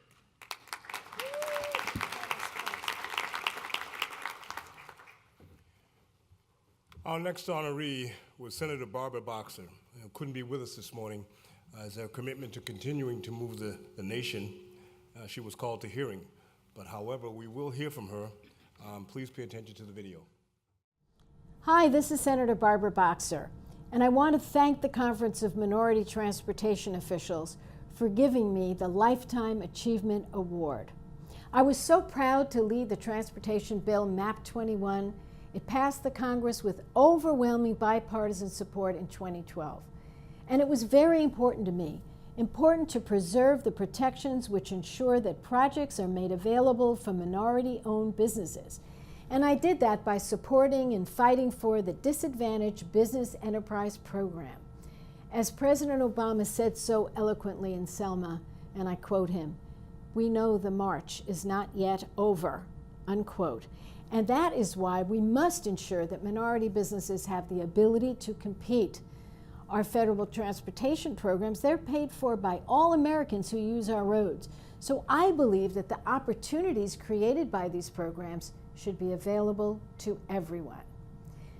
Speaker 4: Our next honoree was Senator Barbara Boxer, who couldn't be with us this morning as her commitment to continuing to move the nation. She was called to hearing, but however, we will hear from her. Please pay attention to the video.
Speaker 12: Hi, this is Senator Barbara Boxer, and I want to thank the Conference of Minority Transportation Officials for giving me the Lifetime Achievement Award. I was so proud to lead the transportation bill, MAP 21. It passed the Congress with overwhelming bipartisan support in 2012. And it was very important to me, important to preserve the protections which ensure that projects are made available for minority-owned businesses. And I did that by supporting and fighting for the Disadvantaged Business Enterprise Program. As President Obama said so eloquently in Selma, and I quote him, "We know the march is not yet over," unquote. And that is why we must ensure that minority businesses have the ability to compete. Our federal transportation programs, they're paid for by all Americans who use our roads. So I believe that the opportunities created by these programs should be available to everyone.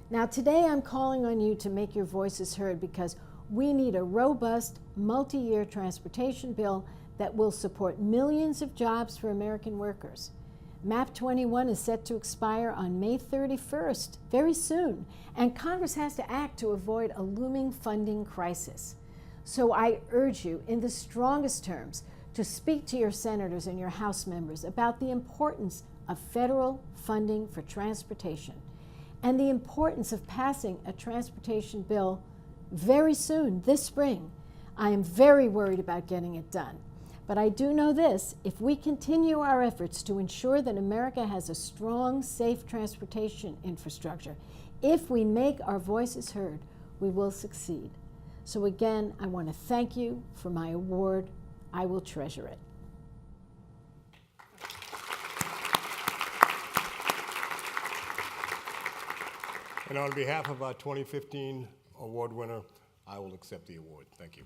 Speaker 12: Now today I'm calling on you to make your voices heard because we need a robust, multi-year transportation bill that will support millions of jobs for American workers. MAP 21 is set to expire on May 31st, very soon, and Congress has to act to avoid a looming funding crisis. So I urge you, in the strongest terms, to speak to your senators and your House members about the importance of federal funding for transportation and the importance of passing a transportation bill very soon, this spring. I am very worried about getting it done. But I do know this, if we continue our efforts to ensure that America has a strong, safe transportation infrastructure, if we make our voices heard, we will succeed. So again, I want to thank you for my award. I will treasure it.
Speaker 4: And on behalf of our 2015 award winner, I will accept the award. Thank you.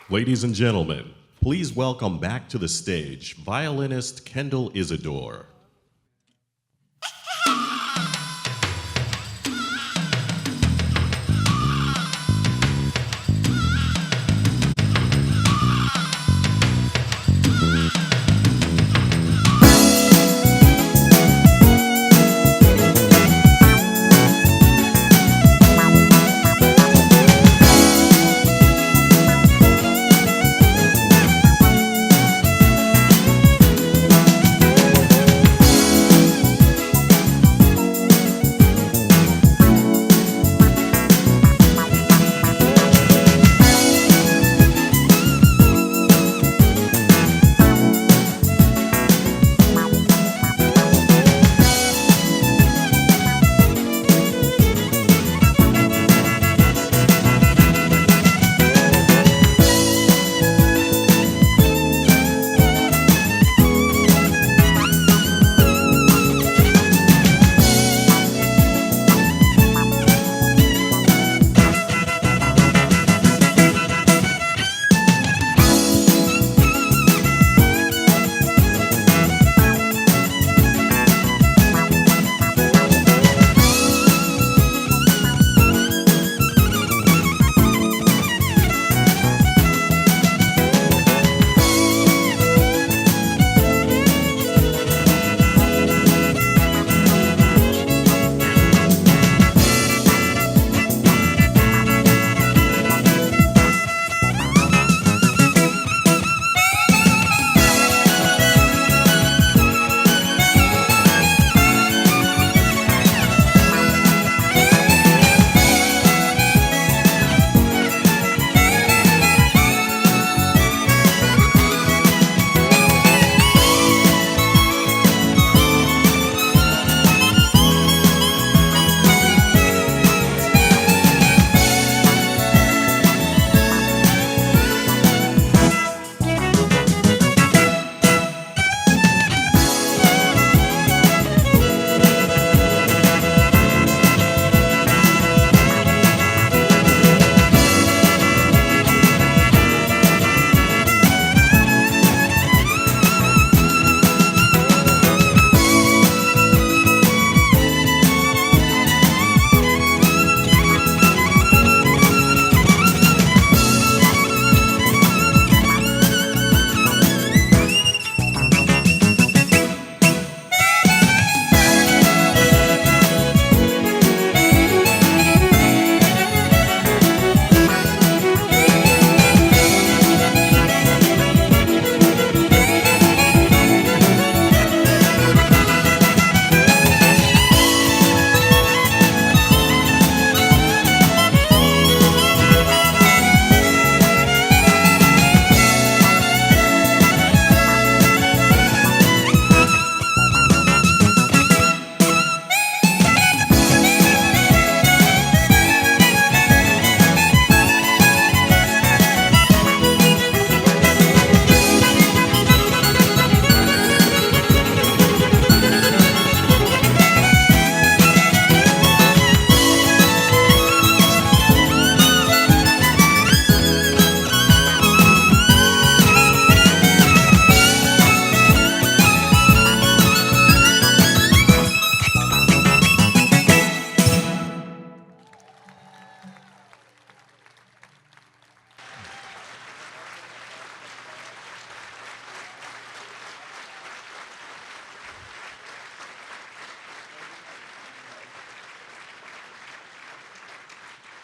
Speaker 1: Ladies and gentlemen, please welcome back to the stage violinist Kendall Isidore.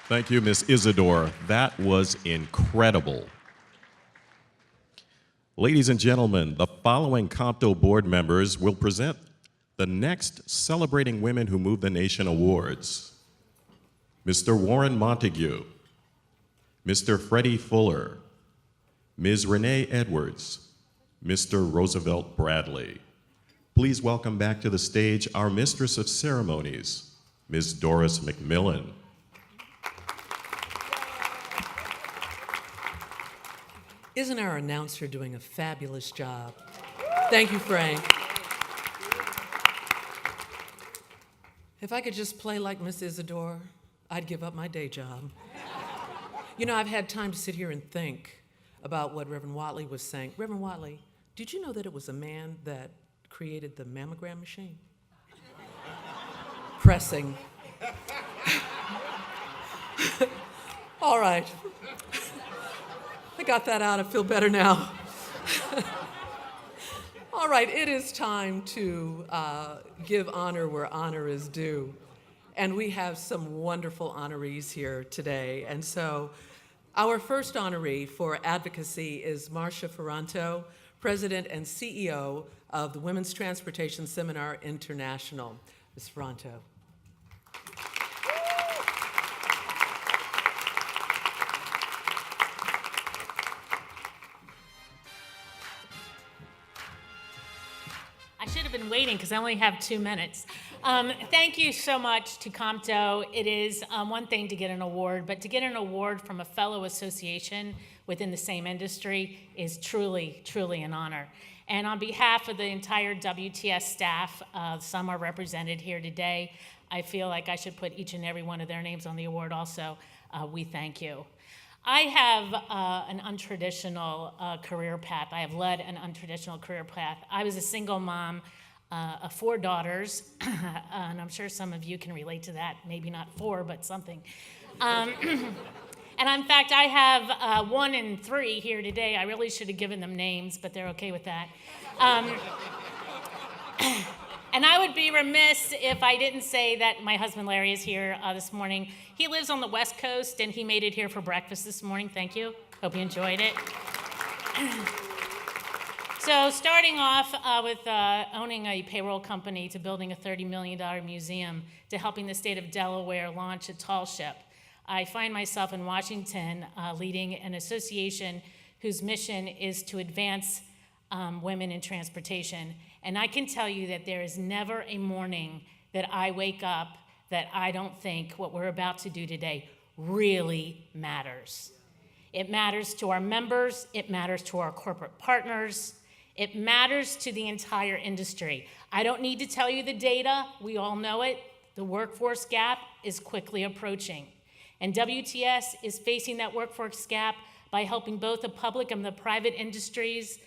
Speaker 1: Thank you, Miss Isidore. That was incredible. Ladies and gentlemen, the following Comto board members will present the next Celebrating Women Who Move the Nation Awards. Mr. Warren Montague, Mr. Freddie Fuller, Ms. Renee Edwards, Mr. Roosevelt Bradley. Please welcome back to the stage our Mistress of Ceremonies, Ms. Doris McMillan.
Speaker 6: Isn't our announcer doing a fabulous job? Thank you, Frank. If I could just play like Miss Isidore, I'd give up my day job. You know, I've had time to sit here and think about what Reverend Watley was saying. Reverend Watley, did you know that it was a man that created the mammogram machine? Pressing. All right. I got that out. I feel better now. All right, it is time to give honor where honor is due. And we have some wonderful honorees here today. And so our first honoree for advocacy is Marcia Ferranto, President and CEO of the Women's Transportation Seminar International. Ms. Ferranto.
Speaker 13: I should have been waiting because I only have 2 minutes. Thank you so much to Comto. It is one thing to get an award, but to get an award from a fellow association within the same industry is truly, truly an honor. And on behalf of the entire WTS staff, some are represented here today. I feel like I should put each and every one of their names on the award also. We thank you. I have an untraditional career path. I have led an untraditional career path. I was a single mom of 4 daughters, and I'm sure some of you can relate to that. Maybe not 4, but something. And in fact, I have 1 and 3 here today. I really should have given them names, but they're okay with that. And I would be remiss if I didn't say that my husband Larry is here this morning. He lives on the West Coast, and he made it here for breakfast this morning. Thank you. Hope you enjoyed it. So starting off with owning a payroll company to building a $30 million museum to helping the state of Delaware launch a tall ship, I find myself in Washington leading an association whose mission is to advance women in transportation. And I can tell you that there is never a morning that I wake up that I don't think what we're about to do today really matters. It matters to our members, it matters to our corporate partners, it matters to the entire industry. I don't need to tell you the data, we all know it. The workforce gap is quickly approaching. And WTS is facing that workforce gap by helping both the public and the private industries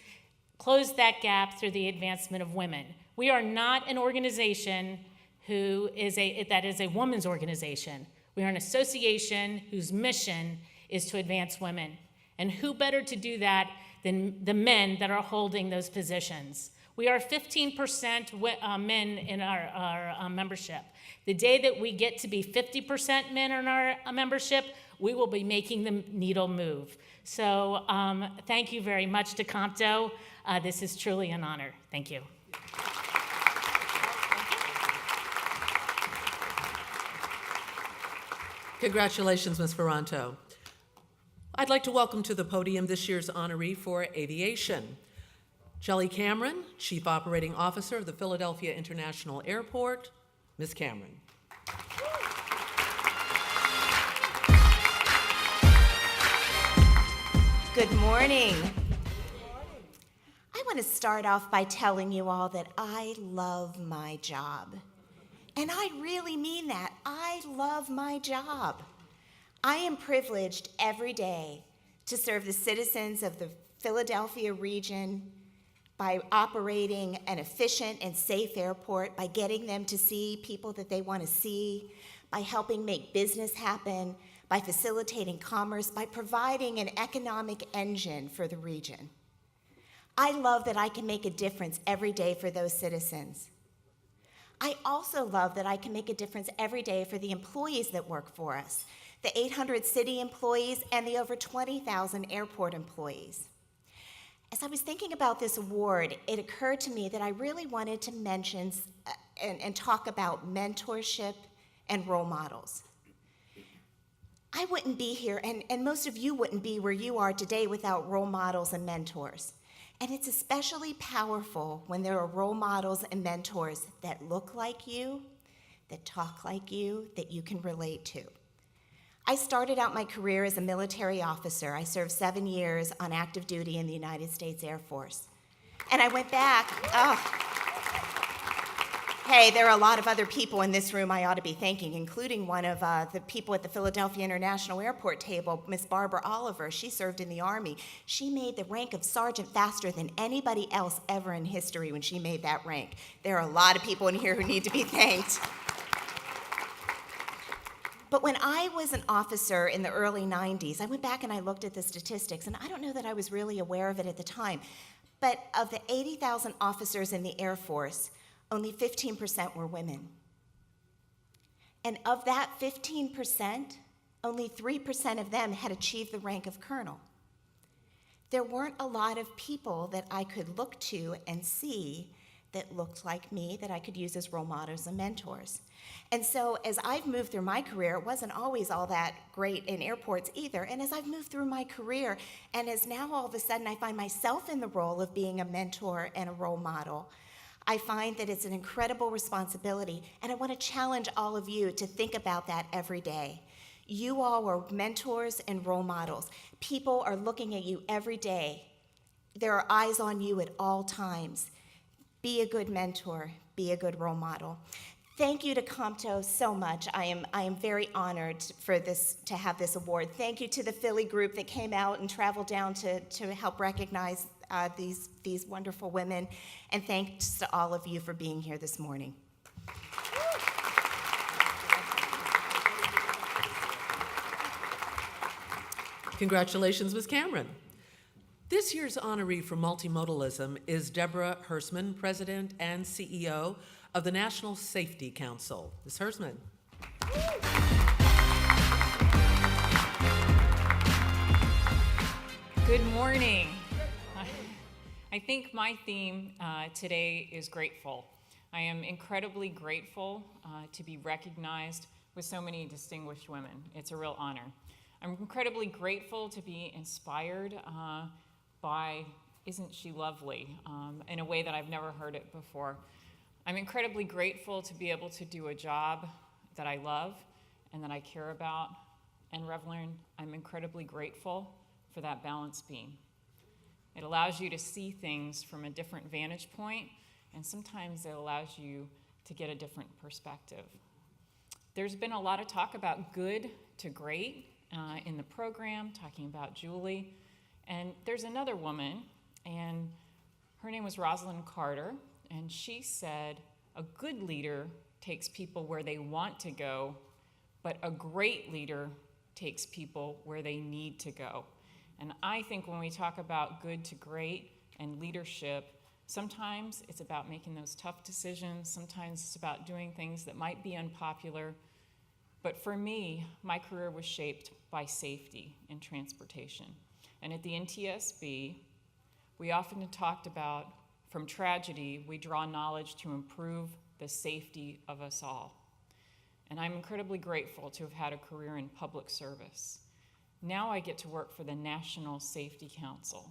Speaker 13: close that gap through the advancement of women. We are not an organization that is a women's organization. We are an association whose mission is to advance women. And who better to do that than the men that are holding those positions? We are 15% men in our membership. The day that we get to be 50% men in our membership, we will be making the needle move. So thank you very much to Comto. This is truly an honor. Thank you.
Speaker 6: Congratulations, Ms. Ferranto. I'd like to welcome to the podium this year's honoree for aviation. Shelley Cameron, Chief Operating Officer of the Philadelphia International Airport. Ms. Cameron.
Speaker 14: Good morning. I want to start off by telling you all that I love my job. And I really mean that. I love my job. I am privileged every day to serve the citizens of the Philadelphia region by operating an efficient and safe airport, by getting them to see people that they want to see, by helping make business happen, by facilitating commerce, by providing an economic engine for the region. I love that I can make a difference every day for those citizens. I also love that I can make a difference every day for the employees that work for us. the 800 city employees, and the over 20,000 airport employees. As I was thinking about this award, it occurred to me that I really wanted to mention and talk about mentorship and role models. I wouldn't be here, and most of you wouldn't be where you are today without role models and mentors. And it's especially powerful when there are role models and mentors that look like you, that talk like you, that you can relate to. I started out my career as a military officer. I served 7 years on active duty in the United States Air Force. And I went back, hey, there are a lot of other people in this room I ought to be thanking, including one of the people at the Philadelphia International Airport table, Miss Barbara Oliver. She served in the Army. She made the rank of sergeant faster than anybody else ever in history when she made that rank. There are a lot of people in here who need to be thanked. But when I was an officer in the early 90s, I went back and I looked at the statistics, and I don't know that I was really aware of it at the time, but of the 80,000 officers in the Air Force, only 15% were women. And of that 15%, only 3% of them had achieved the rank of colonel. There weren't a lot of people that I could look to and see that looked like me, that I could use as role models and mentors. And so as I've moved through my career, it wasn't always all that great in airports either. And as I've moved through my career, and as now all of a sudden I find myself in the role of being a mentor and a role model, I find that it's an incredible responsibility, and I want to challenge all of you to think about that every day. You all are mentors and role models. People are looking at you every day. There are eyes on you at all times. Be a good mentor, be a good role model. Thank you to Comto so much. I am very honored for this, to have this award. Thank you to the Philly group that came out and traveled down to help recognize these wonderful women. And thanks to all of you for being here this morning.
Speaker 6: Congratulations, Ms. Cameron. This year's honoree for multimodalism is Deborah Hersman, President and CEO of the National Safety Council. Ms. Hersman.
Speaker 15: Good morning. I think my theme today is grateful. I am incredibly grateful to be recognized with so many distinguished women. It's a real honor. I'm incredibly grateful to be inspired by Isn't She Lovely in a way that I've never heard it before. I'm incredibly grateful to be able to do a job that I love and that I care about. And Revlon, I'm incredibly grateful for that balance beam. It allows you to see things from a different vantage point, and sometimes it allows you to get a different perspective. There's been a lot of talk about good to great in the program, talking about Julie. And there's another woman, and her name was Rosalind Carter, and she said, a good leader takes people where they want to go, but a great leader takes people where they need to go. And I think when we talk about good to great and leadership, sometimes it's about making those tough decisions, sometimes it's about doing things that might be unpopular. But for me, my career was shaped by safety in transportation. And at the NTSB, we often talked about, from tragedy, we draw knowledge to improve the safety of us all. And I'm incredibly grateful to have had a career in public service. Now I get to work for the National Safety Council.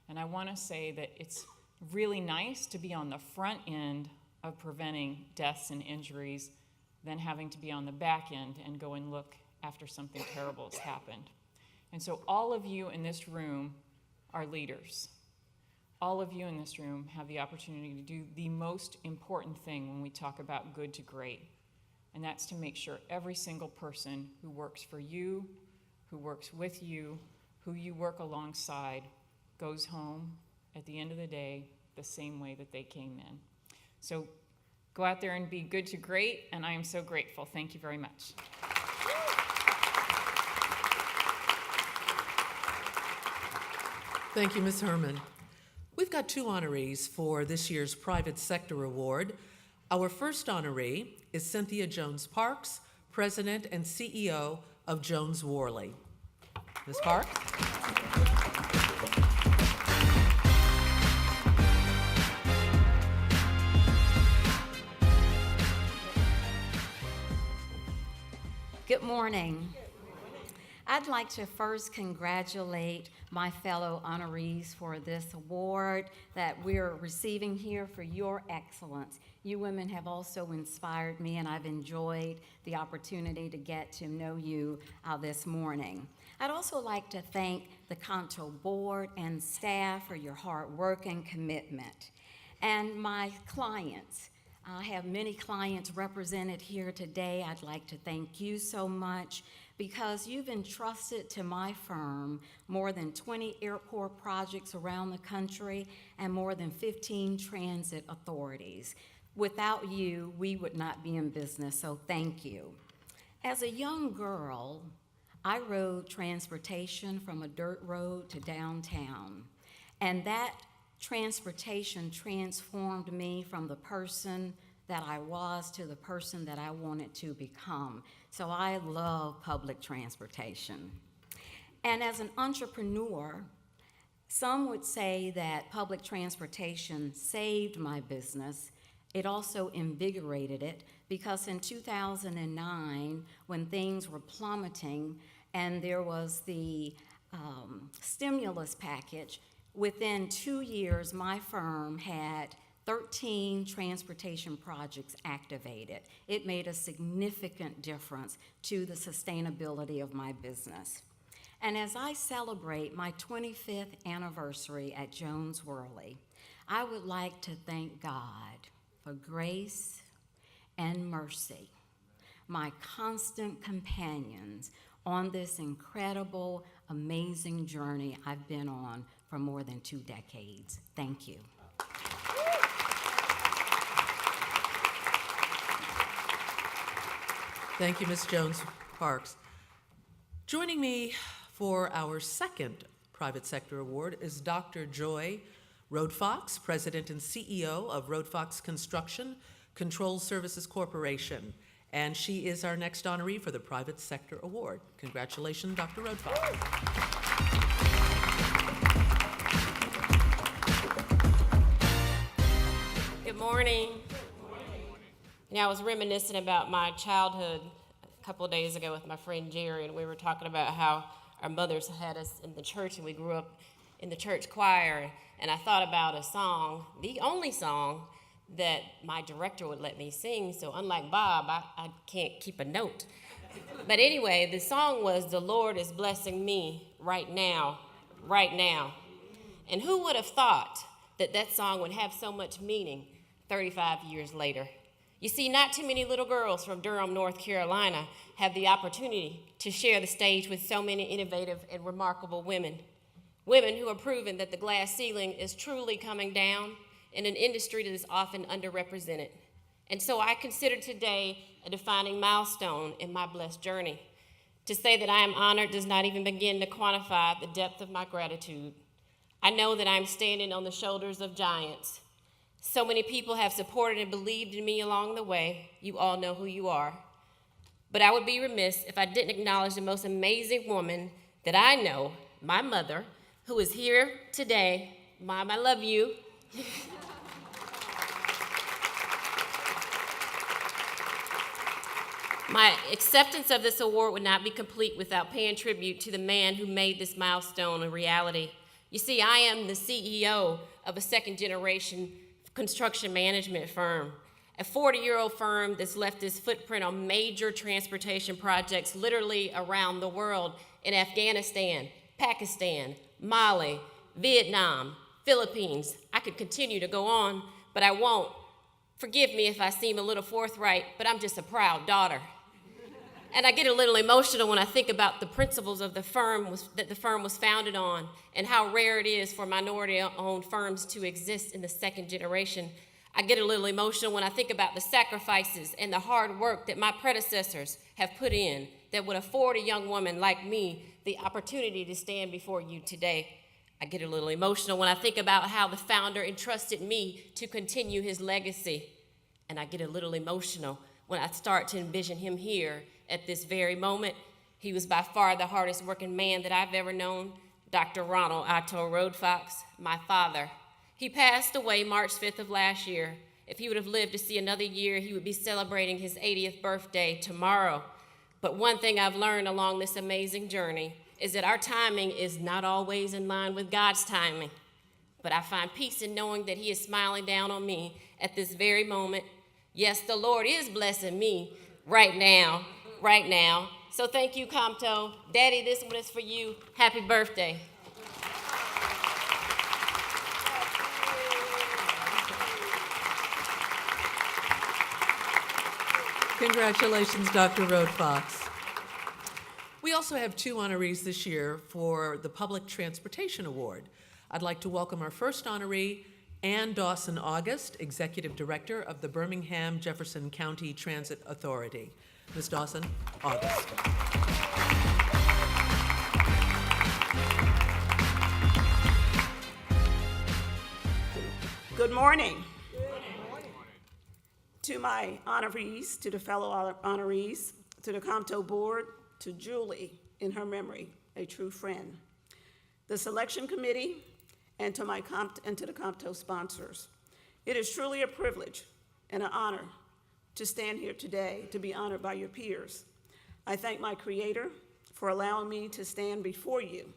Speaker 15: And I want to say that it's really nice to be on the front end of preventing deaths and injuries than having to be on the back end and go and look after something terrible has happened. And so all of you in this room are leaders. All of you in this room have the opportunity to do the most important thing when we talk about good to great, and that's to make sure every single person who works for you, who works with you, who you work alongside, goes home at the end of the day the same way that they came in. So go out there and be good to great, and I am so grateful. Thank you very much.
Speaker 6: Thank you, Ms. Herman. We've got two honorees for this year's Private Sector Award. Our first honoree is Cynthia Jones Parks, President and CEO of Jones-Worley. Ms. Park?
Speaker 16: Good morning. I'd like to first congratulate my fellow honorees for this award that we're receiving here for your excellence. You women have also inspired me, and I've enjoyed the opportunity to get to know you this morning. I'd also like to thank the Comto board and staff for your hard work and commitment. And my clients. I have many clients represented here today. I'd like to thank you so much because you've entrusted to my firm more than 20 airport projects around the country and more than 15 transit authorities. Without you, we would not be in business, so thank you. As a young girl, I rode transportation from a dirt road to downtown, and that transportation transformed me from the person that I was to the person that I wanted to become. So I love public transportation. And as an entrepreneur, some would say that public transportation saved my business. It also invigorated it because in 2009, when things were plummeting and there was the stimulus package, within 2 years, my firm had 13 transportation projects activated. It made a significant difference to the sustainability of my business. And as I celebrate my 25th anniversary at Jones-Worley, I would like to thank God for grace and mercy, my constant companions on this incredible, amazing journey I've been on for more than 2 decades. Thank you.
Speaker 6: Thank you, Ms. Jones-Parks. Joining me for our second Private Sector Award is Dr. Joy Roadfox, President and CEO of Roadfox Construction Control Services Corporation. And she is our next honoree for the Private Sector Award. Congratulations, Dr. Roadfox.
Speaker 17: Good morning. I was reminiscing about my childhood a couple of days ago with my friend Jerry, and we were talking about how our mothers had us in the church, and we grew up in the church choir, and I thought about a song, the only song that my director would let me sing, so unlike Bob, I can't keep a note. But anyway, the song was, "The Lord is blessing me right now, right now." And who would have thought that that song would have so much meaning 35 years later? You see, not too many little girls from Durham, North Carolina have the opportunity to share the stage with so many innovative and remarkable women. Women who have proven that the glass ceiling is truly coming down in an industry that is often underrepresented. And so I consider today a defining milestone in my blessed journey. To say that I am honored does not even begin to quantify the depth of my gratitude. I know that I'm standing on the shoulders of giants. So many people have supported and believed in me along the way. You all know who you are. But I would be remiss if I didn't acknowledge the most amazing woman that I know, my mother, who is here today. Mom, I love you. My acceptance of this award would not be complete without paying tribute to the man who made this milestone a reality. You see, I am the CEO of a second-generation construction management firm, a 40-year-old firm that's left its footprint on major transportation projects literally around the world in Afghanistan, Pakistan, Mali, Vietnam, Philippines. I could continue to go on, but I won't. Forgive me if I seem a little forthright, but I'm just a proud daughter. And I get a little emotional when I think about the principles of the firm that the firm was founded on and how rare it is for minority-owned firms to exist in the second generation. I get a little emotional when I think about the sacrifices and the hard work that my predecessors have put in that would afford a young woman like me the opportunity to stand before you today. I get a little emotional when I think about how the founder entrusted me to continue his legacy. And I get a little emotional when I start to envision him here at this very moment. He was by far the hardest working man that I've ever known, Dr. Ronald Otto Roadfox, my father. He passed away March 5th of last year. If he would have lived to see another year, he would be celebrating his 80th birthday tomorrow. But one thing I've learned along this amazing journey is that our timing is not always in line with God's timing. But I find peace in knowing that he is smiling down on me at this very moment. Yes, the Lord is blessing me right now. So thank you, Comto. Daddy, this one is for you. Happy birthday.
Speaker 6: Congratulations, Dr. Roadfox. We also have 2 honorees this year for the Public Transportation Award. I'd like to welcome our first honoree, Ann Dawson August, Executive Director of the Birmingham Jefferson County Transit Authority. Ms. Dawson August.
Speaker 18: Good morning. To my honorees, to the fellow honorees, to the Comto board, to Julie, in her memory, a true friend, the selection committee, and to the Comto sponsors. It is truly a privilege and an honor to stand here today to be honored by your peers. I thank my Creator for allowing me to stand before you.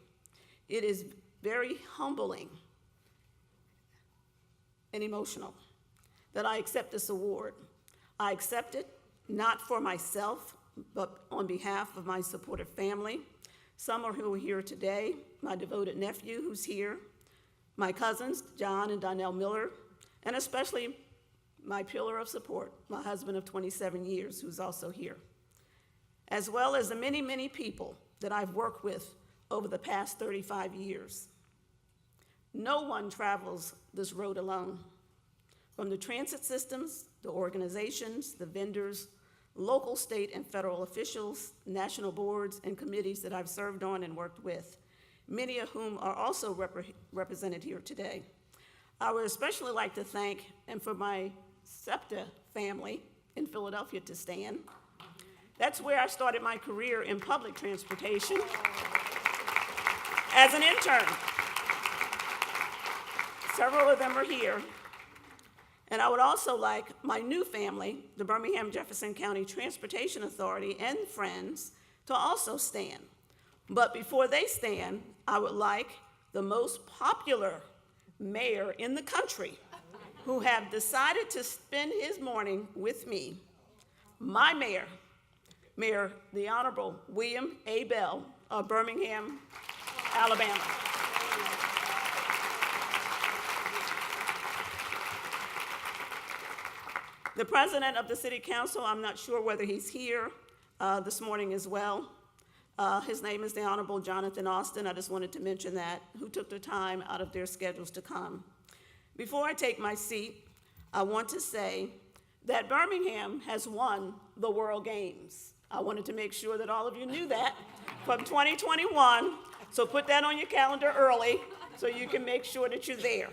Speaker 18: It is very humbling and emotional that I accept this award. I accept it not for myself, but on behalf of my supportive family, some are who are here today, my devoted nephew who's here, my cousins, John and Donnell Miller, and especially my pillar of support, my husband of 27 years, who's also here, as well as the many, many people that I've worked with over the past 35 years. No one travels this road alone. From the transit systems, the organizations, the vendors, local, state, and federal officials, national boards, and committees that I've served on and worked with, many of whom are also represented here today. I would especially like to thank, and for my SEPTA family in Philadelphia to stand. That's where I started my career in public transportation as an intern. Several of them are here. And I would also like my new family, the Birmingham Jefferson County Transportation Authority and friends, to also stand. But before they stand, I would like the most popular mayor in the country who have decided to spend his morning with me, my mayor, the Honorable William A. Bell of Birmingham, Alabama. The president of the city council, I'm not sure whether he's here this morning as well. His name is the Honorable Jonathan Austin. I just wanted to mention that, who took the time out of their schedules to come. Before I take my seat, I want to say that Birmingham has won the World Games. I wanted to make sure that all of you knew that from 2021, so put that on your calendar early so you can make sure that you're there.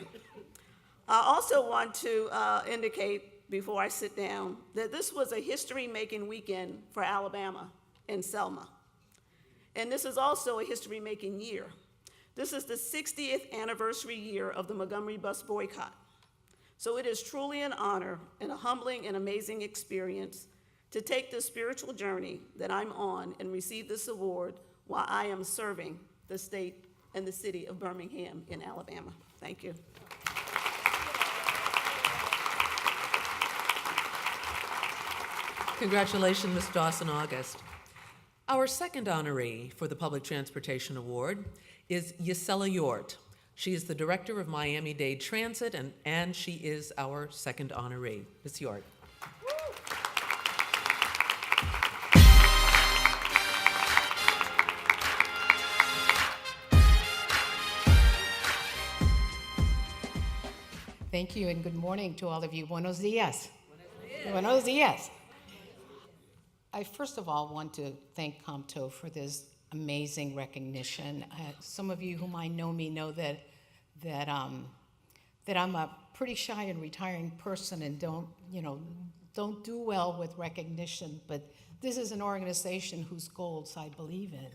Speaker 18: I also want to indicate before I sit down that this was a history-making weekend for Alabama and Selma. And this is also a history-making year. This is the 60th anniversary year of the Montgomery bus boycott. So it is truly an honor and a humbling and amazing experience to take this spiritual journey that I'm on and receive this award while I am serving the state and the city of Birmingham in Alabama. Thank you.
Speaker 6: Congratulations, Ms. Dawson August. Our second honoree for the Public Transportation Award is Yesela Yort. She is the director of Miami-Dade Transit, and she is our second honoree. Ms. Yort.
Speaker 19: Thank you and good morning to all of you. Buenos dias. Buenos dias. I first of all want to thank Comto for this amazing recognition. Some of you who might know me know that I'm a pretty shy and retiring person and don't don't do well with recognition, but this is an organization whose goals I believe in,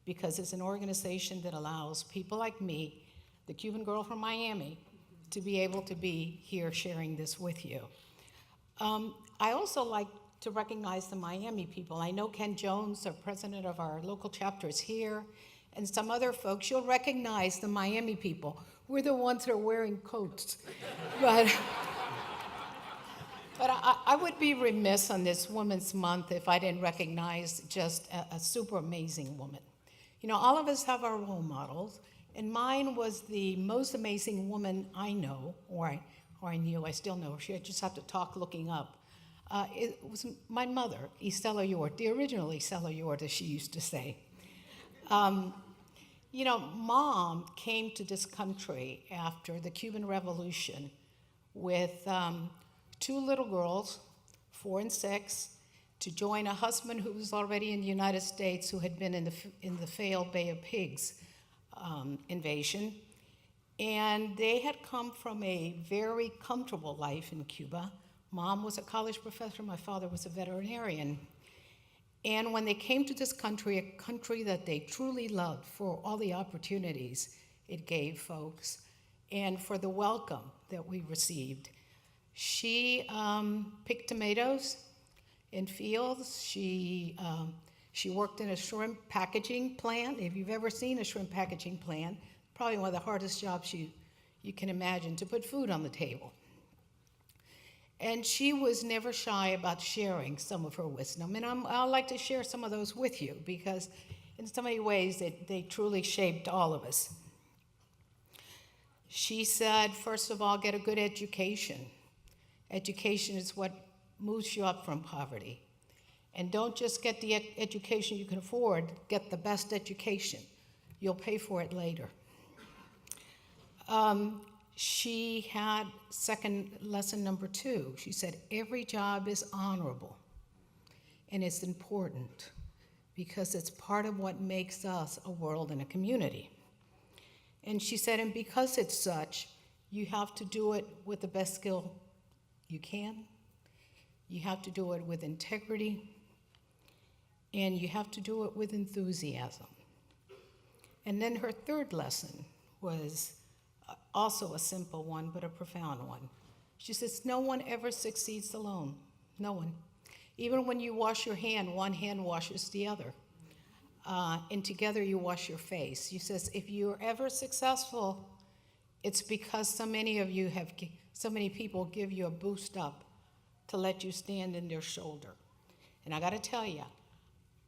Speaker 19: because it's an organization that allows people like me, the Cuban girl from Miami, to be able to be here sharing this with you. I also like to recognize the Miami people. I know Ken Jones, our president of our local chapter, is here, and some other folks. You'll recognize the Miami people. We're the ones that are wearing coats. But I would be remiss on this Women's Month if I didn't recognize just a super amazing woman. You know, all of us have our role models, and mine was the most amazing woman I know, or I knew, I still know her. I just have to talk looking up. It was my mother, Estela Yort, the original Estela Yort, as she used to say. You know, Mom came to this country after the Cuban Revolution with 2 little girls, 4 and 6, to join a husband who was already in the United States, who had been in the failed Bay of Pigs invasion. And they had come from a very comfortable life in Cuba. Mom was a college professor, my father was a veterinarian. And when they came to this country, a country that they truly loved for all the opportunities it gave folks and for the welcome that we received, she picked tomatoes in fields. She worked in a shrimp packaging plant. If you've ever seen a shrimp packaging plant, probably one of the hardest jobs you can imagine, to put food on the table. And she was never shy about sharing some of her wisdom. And I'd like to share some of those with you, because in so many ways they truly shaped all of us. She said, first of all, get a good education. Education is what moves you up from poverty. And don't just get the education you can afford, get the best education. You'll pay for it later. She had second lesson number 2. She said, every job is honorable, and it's important because it's part of what makes us a world and a community. And she said, and because it's such, you have to do it with the best skill you can. You have to do it with integrity, and you have to do it with enthusiasm. And then her third lesson was also a simple one, but a profound one. She says, no one ever succeeds alone. No one. Even when you wash your hand, one hand washes the other. And together you wash your face. She says, if you're ever successful, it's because so many people give you a boost up to let you stand in their shoulder. And I gotta tell you,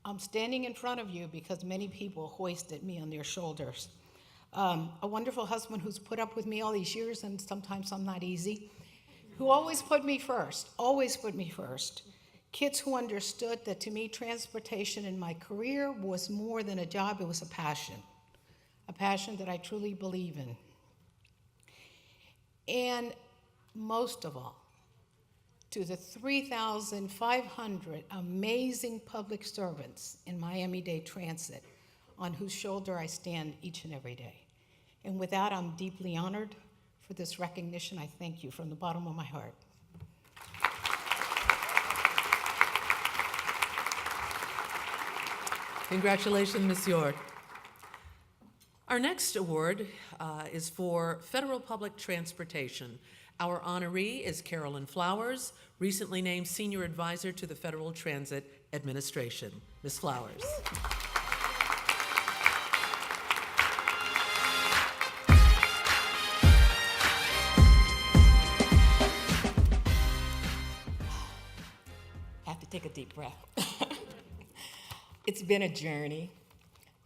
Speaker 19: I'm standing in front of you because many people hoisted me on their shoulders. A wonderful husband who's put up with me all these years, and sometimes I'm not easy, who always put me first, always put me first. Kids who understood that to me, transportation in my career was more than a job, it was a passion that I truly believe in. And most of all, to the 3,500 amazing public servants in Miami-Dade Transit, on whose shoulder I stand each and every day. And with that, I'm deeply honored for this recognition. I thank you from the bottom of my heart.
Speaker 6: Congratulations, Ms. York. Our next award is for Federal Public Transportation. Our honoree is Carolyn Flowers, recently named Senior Advisor to the Federal Transit Administration. Ms. Flowers.
Speaker 20: Take a deep breath. It's been a journey.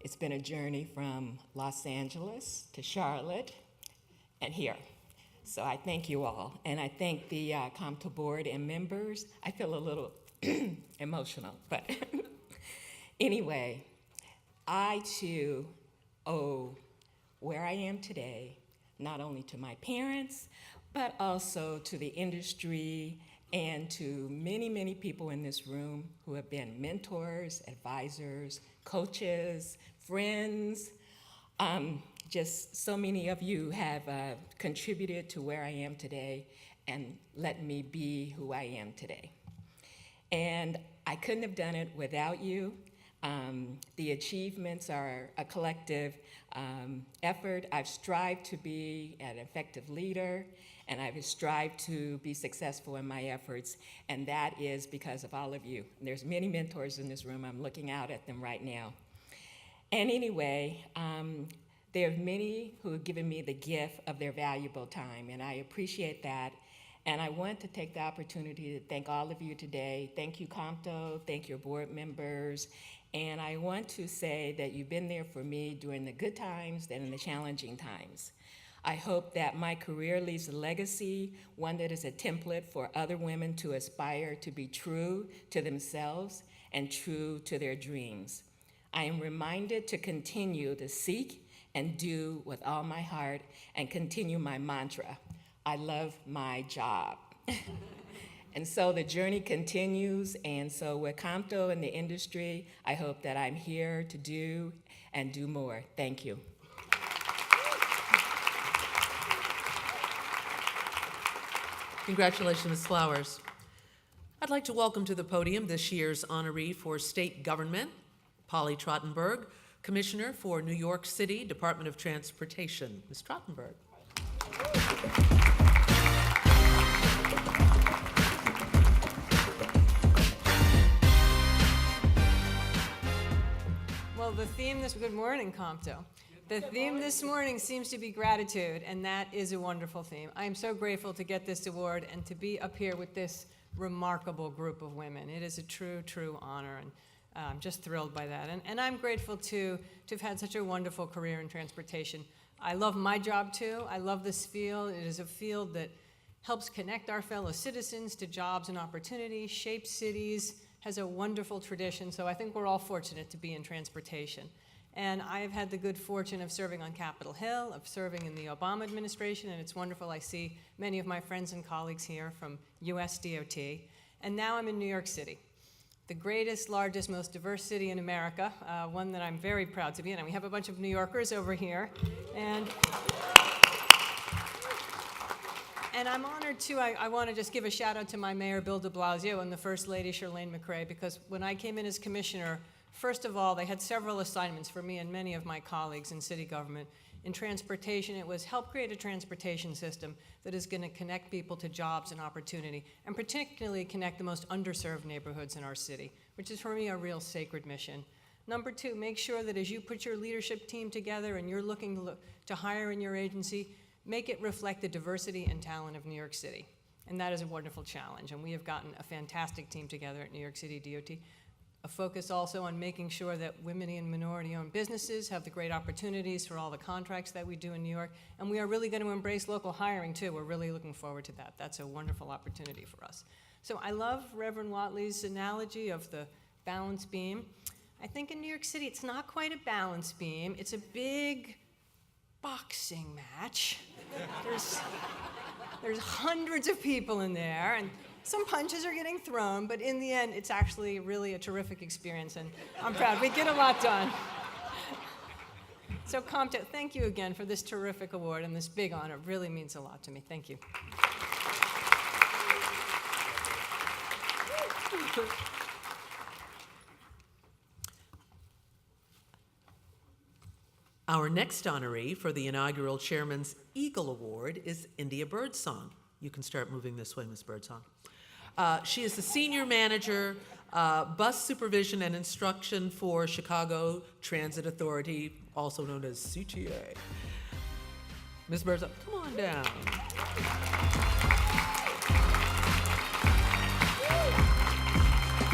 Speaker 20: It's been a journey from Los Angeles to Charlotte and here. So I thank you all. And I thank the Comto board and members. I feel a little emotional, but anyway, I too owe where I am today, not only to my parents, but also to the industry and to many, many people in this room who have been mentors, advisors, coaches, friends. Just so many of you have contributed to where I am today and let me be who I am today. And I couldn't have done it without you. The achievements are a collective effort. I've strived to be an effective leader, and I've strived to be successful in my efforts, and that is because of all of you. And there's many mentors in this room. I'm looking out at them right now. And anyway, there are many who have given me the gift of their valuable time, and I appreciate that. And I want to take the opportunity to thank all of you today. Thank you, Comto. Thank your board members. And I want to say that you've been there for me during the good times and in the challenging times. I hope that my career leaves a legacy, one that is a template for other women to aspire to be true to themselves and true to their dreams. I am reminded to continue to seek and do with all my heart and continue my mantra. I love my job. And so the journey continues, and so with Comto and the industry, I hope that I'm here to do and do more. Thank you.
Speaker 6: Congratulations, Ms. Flowers. I'd like to welcome to the podium this year's honoree for state government, Polly Trottenberg, Commissioner for New York City Department of Transportation. Ms. Trottenberg.
Speaker 21: Well, the theme good morning, Comto. The theme this morning seems to be gratitude, and that is a wonderful theme. I am so grateful to get this award and to be up here with this remarkable group of women. It is a true, true honor, and I'm just thrilled by that. And I'm grateful to have had such a wonderful career in transportation. I love my job too. I love this field. It is a field that helps connect our fellow citizens to jobs and opportunities, shapes cities, has a wonderful tradition, so I think we're all fortunate to be in transportation. And I've had the good fortune of serving on Capitol Hill, of serving in the Obama administration, and it's wonderful. I see many of my friends and colleagues here from US DOT. And now I'm in New York City, the greatest, largest, most diverse city in America, one that I'm very proud to be in. And we have a bunch of New Yorkers over here. And I'm honored too. I want to just give a shout out to my mayor, Bill de Blasio, and the First Lady, Chirlane McRae, because when I came in as commissioner, first of all, they had several assignments for me and many of my colleagues in city government. In transportation, it was help create a transportation system that is going to connect people to jobs and opportunity, and particularly connect the most underserved neighborhoods in our city, which is for me a real sacred mission. Number two, make sure that as you put your leadership team together and you're looking to hire in your agency, make it reflect the diversity and talent of New York City. And that is a wonderful challenge. And we have gotten a fantastic team together at New York City DOT. A focus also on making sure that women and minority-owned businesses have the great opportunities for all the contracts that we do in New York. And we are really going to embrace local hiring, too. We're really looking forward to that. That's a wonderful opportunity for us. So I love Reverend Watley's analogy of the balance beam. I think in New York City, it's not quite a balance beam. It's a big boxing match. There's hundreds of people in there, and some punches are getting thrown, but in the end, it's actually really a terrific experience, and I'm proud. We get a lot done. So, Comto, thank you again for this terrific award and this big honor. It really means a lot to me. Thank you.
Speaker 6: Our next honoree for the inaugural Chairman's Eagle Award is India Birdsong. You can start moving this way, Ms. Birdsong. She is the Senior Manager, Bus Supervision and Instruction for Chicago Transit Authority, also known as CTA. Ms. Birdsong, come on down.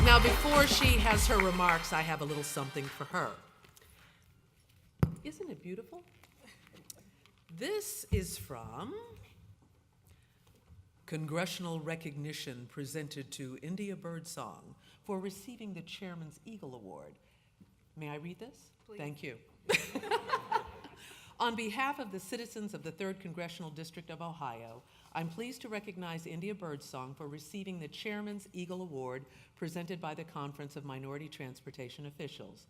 Speaker 6: Now, before she has her remarks, I have a little something for her. Isn't it beautiful? This is from congressional recognition presented to India Birdsong for receiving the Chairman's Eagle Award. May I read this? Please. Thank you. On behalf of the citizens of the 3rd Congressional District of Ohio, I'm pleased to recognize India Birdsong for receiving the Chairman's Eagle Award presented by the Conference of Minority Transportation Officials.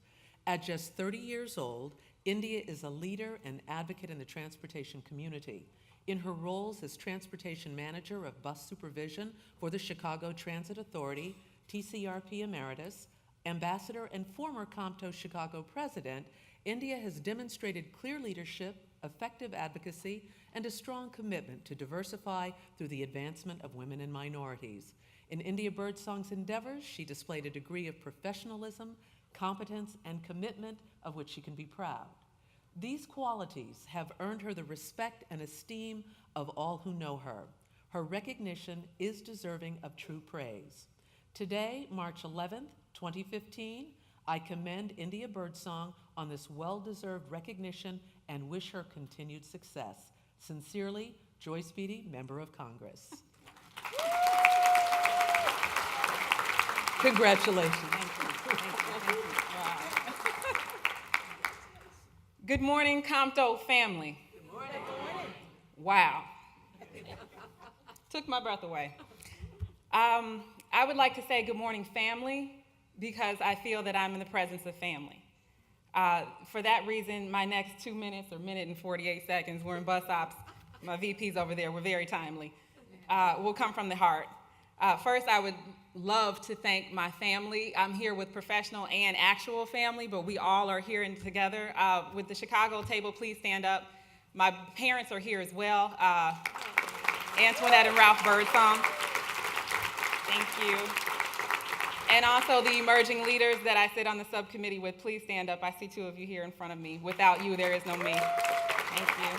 Speaker 6: At just 30 years old, India is a leader and advocate in the transportation community. In her roles as Transportation Manager of Bus Supervision for the Chicago Transit Authority, TCRP Emeritus, Ambassador and former Comto Chicago President, India has demonstrated clear leadership, effective advocacy, and a strong commitment to diversify through the advancement of women and minorities. In India Birdsong's endeavors, she displayed a degree of professionalism, competence, and commitment of which she can be proud. These qualities have earned her the respect and esteem of all who know her. Her recognition is deserving of true praise. Today, March 11th, 2015, I commend India Birdsong on this well-deserved recognition and wish her continued success. Sincerely, Joyce Beatty, Member of Congress. Congratulations.
Speaker 15: Good morning, Comto family. Good morning. Wow. Took my breath away. I would like to say good morning, family, because I feel that I'm in the presence of family. For that reason, my next 2 minutes, or minute and 48 seconds, we're in bus ops. My VPs over there were very timely. Will come from the heart. First, I would love to thank my family. I'm here with professional and actual family, but we all are here and together. With the Chicago table, please stand up. My parents are here as well. Antoinette and Ralph Birdsong. Thank you. And also the emerging leaders that I sit on the subcommittee with, please stand up. I see 2 of you here in front of me. Without you, there is no me. Thank you.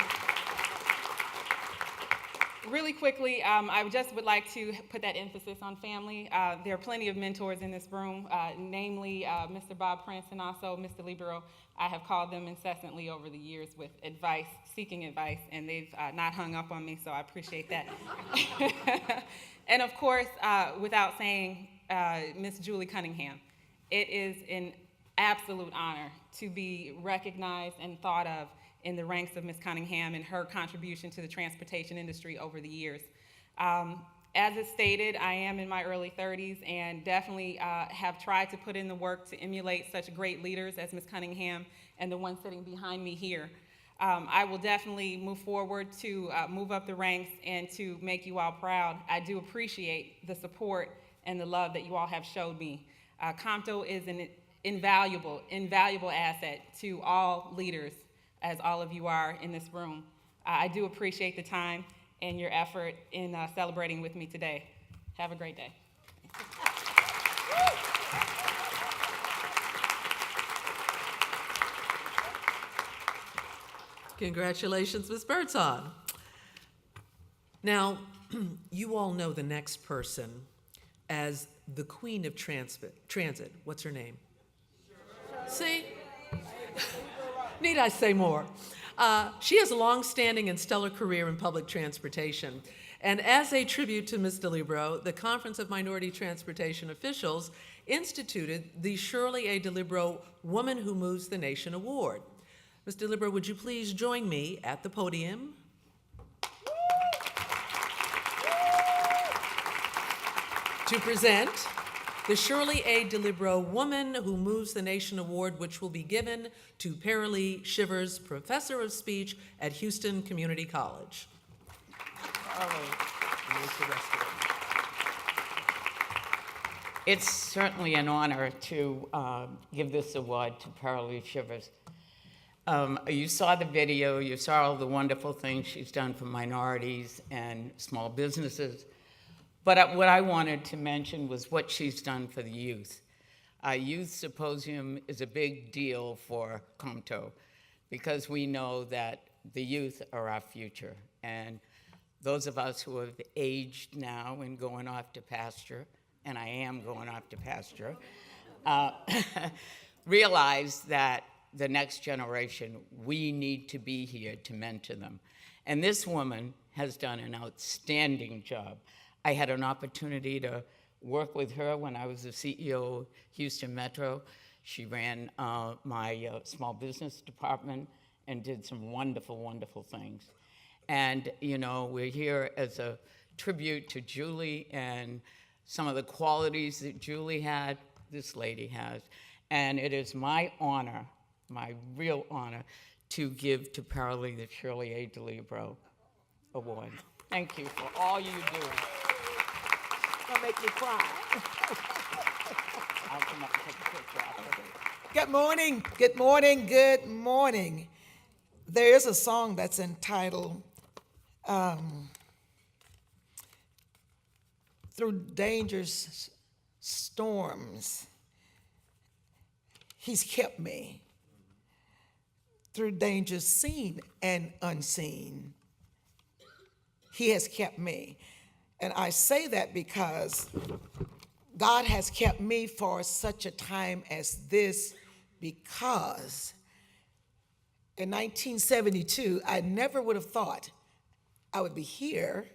Speaker 15: Really quickly, I just would like to put that emphasis on family. There are plenty of mentors in this room, namely Mr. Bob Prince and also Mr. Libero. I have called them incessantly over the years with advice, seeking advice, and they've not hung up on me, so I appreciate that. And of course, without saying, Miss Julie Cunningham. It is an absolute honor to be recognized and thought of in the ranks of Ms. Cunningham and her contribution to the transportation industry over the years. As is stated, I am in my early 30s and definitely have tried to put in the work to emulate such great leaders as Ms. Cunningham and the one sitting behind me here. I will definitely move forward to move up the ranks and to make you all proud. I do appreciate the support and the love that you all have showed me. Comto is an invaluable asset to all leaders, as all of you are in this room. I do appreciate the time and your effort in celebrating with me today. Have a great day.
Speaker 6: Congratulations, Ms. Birdsong. Now, you all know the next person as the Queen of Transit. What's her name? See? Need I say more? She has a long-standing and stellar career in public transportation. And as a tribute to Ms. DeLibero, the Conference of Minority Transportation Officials instituted the Shirley A. DeLibero Woman Who Moves the Nation Award. Ms. DeLibero, would you please join me at the podium? To present the Shirley A. DeLibero Woman Who Moves the Nation Award, which will be given to Paralee Shivers, Professor of Speech at Houston Community College.
Speaker 2: It's certainly an honor to give this award to Paralee Shivers. You saw the video, you saw all the wonderful things she's done for minorities and small businesses. But what I wanted to mention was what she's done for the youth. Youth Symposium is a big deal for Comto because we know that the youth are our future. And those of us who have aged now and going off to pasture, and I am going off to pasture, realize that the next generation, we need to be here to mentor them. And this woman has done an outstanding job. I had an opportunity to work with her when I was the CEO of Houston Metro. She ran my small business department and did some wonderful, wonderful things. And, you know, we're here as a tribute to Julie and some of the qualities that Julie had, this lady has. And it is my honor, my real honor, to give to Paralee the Shirley A. DeLibero Award. Thank you for all you do.
Speaker 10: Don't make me cry. Good morning, good morning, good morning. There is a song that's entitled Through Dangerous Storms, He's kept me. Through dangers seen and unseen, He has kept me. And I say that because God has kept me for such a time as this, because in 1972, I never would have thought I would be here,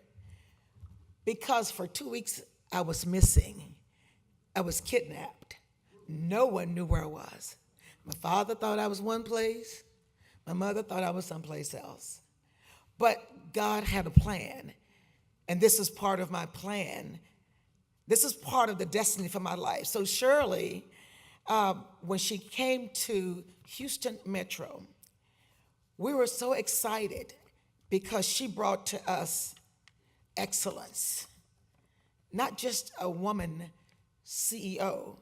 Speaker 10: because for 2 weeks I was missing. I was kidnapped. No one knew where I was. My father thought I was one place. My mother thought I was someplace else. But God had a plan, and this is part of my plan. This is part of the destiny for my life. So Shirley, when she came to Houston Metro, we were so excited because she brought to us excellence. Not just a woman CEO,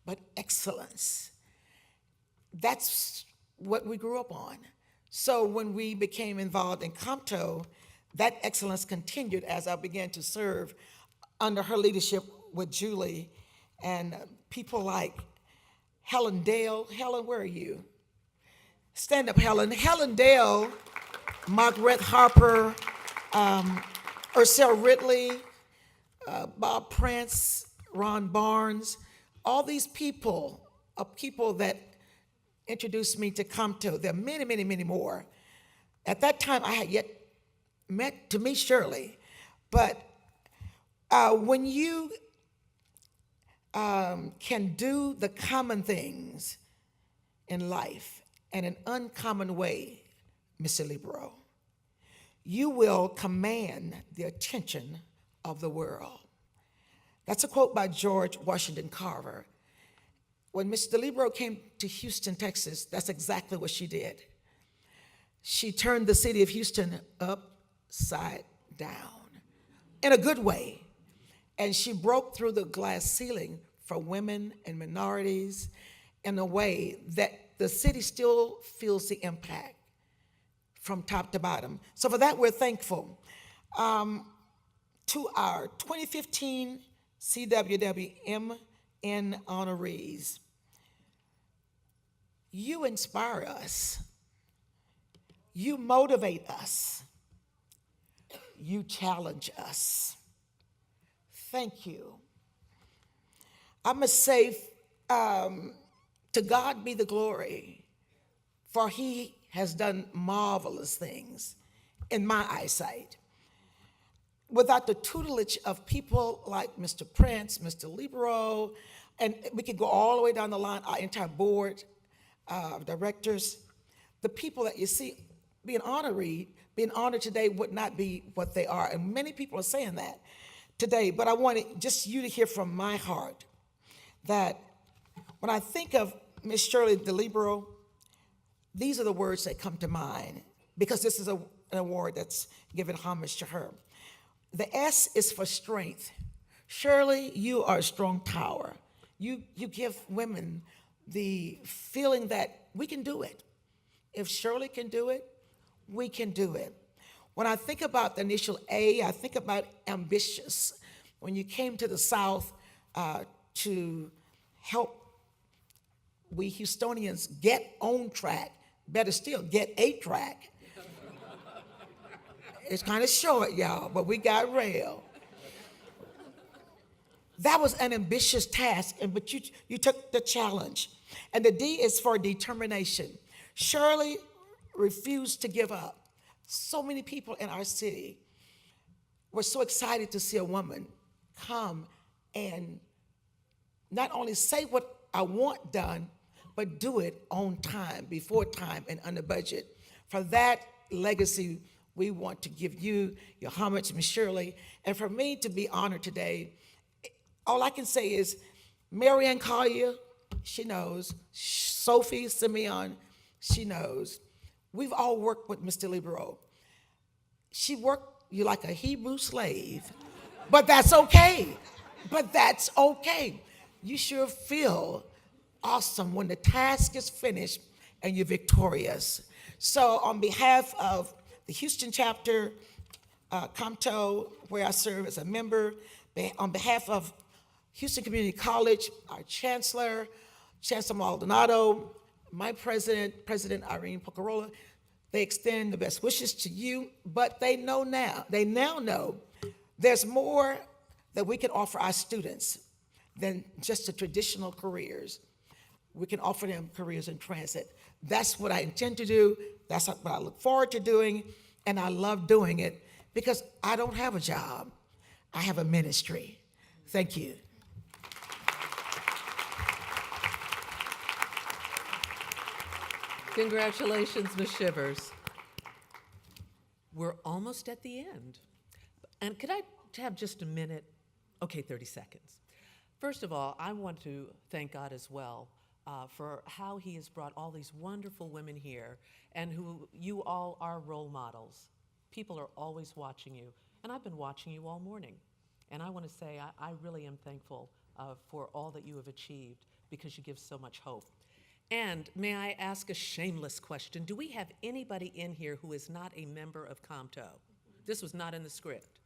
Speaker 10: but excellence. That's what we grew up on. So when we became involved in Comto, that excellence continued as I began to serve under her leadership with Julie and people like Helen Dale. Helen, where are you? Stand up, Helen. Helen Dale, Margaret Harper, Ursula Ridley, Bob Prince, Ron Barnes, all these people are people that introduced me to Comto. There are many, many, many more. At that time, I had yet to meet Shirley, but when you can do the common things in life in an uncommon way, Mr. Libero, you will command the attention of the world. That's a quote by George Washington Carver. When Mr. Libero came to Houston, Texas, that's exactly what she did. She turned the city of Houston upside down in a good way. And she broke through the glass ceiling for women and minorities in a way that the city still feels the impact from top to bottom. So for that, we're thankful. To our 2015 CWWMN honorees, you inspire us, you motivate us, you challenge us. Thank you. I must say, to God be the glory, for He has done marvelous things in my eyesight. Without the tutelage of people like Mr. Prince, Mr. Libero, and we could go all the way down the line, our entire board of directors, the people that you see being honored today would not be what they are. And many people are saying that today, but I wanted just you to hear from my heart that when I think of Miss Shirley DeLibero, these are the words that come to mind, because this is an award that's given homage to her. The S is for strength. Shirley, you are a strong tower. You give women the feeling that we can do it. If Shirley can do it, we can do it. When I think about the initial A, I think about ambitious. When you came to the South to help we Houstonians get on track, better still, get a track. It's kind of short, y'all, but we got rail. That was an ambitious task, but you took the challenge. And the D is for determination. Shirley refused to give up. So many people in our city were so excited to see a woman come and not only say what I want done, but do it on time, before time, and under budget. For that legacy, we want to give you your homage, Ms. Shirley. And for me to be honored today, all I can say is Marianne Collier, she knows. Sophie Simeon, she knows. We've all worked with Mr. Libero. She worked you like a Hebrew slave, but that's okay. But that's okay. You sure feel
Speaker 3: awesome when the task is finished and you're victorious. So on behalf of the Houston chapter, Comto, where I serve as a member, on behalf of Houston Community College, our Chancellor, Chancellor Maldonado, my president, President Irene Pocarola, they extend the best wishes to you, but they now know there's more that we can offer our students than just the traditional careers. We can offer them careers in transit. That's what I intend to do. That's what I look forward to doing, and I love doing it because I don't have a job. I have a ministry. Thank you.
Speaker 6: Congratulations, Ms. Shivers. We're almost at the end. And could I have just a minute? Okay, 30 seconds. First of all, I want to thank God as well for how he has brought all these wonderful women here and who you all are role models. People are always watching you, and I've been watching you all morning. And I want to say I really am thankful for all that you have achieved because you give so much hope. And may I ask a shameless question? Do we have anybody in here who is not a member of Comto? This was not in the script.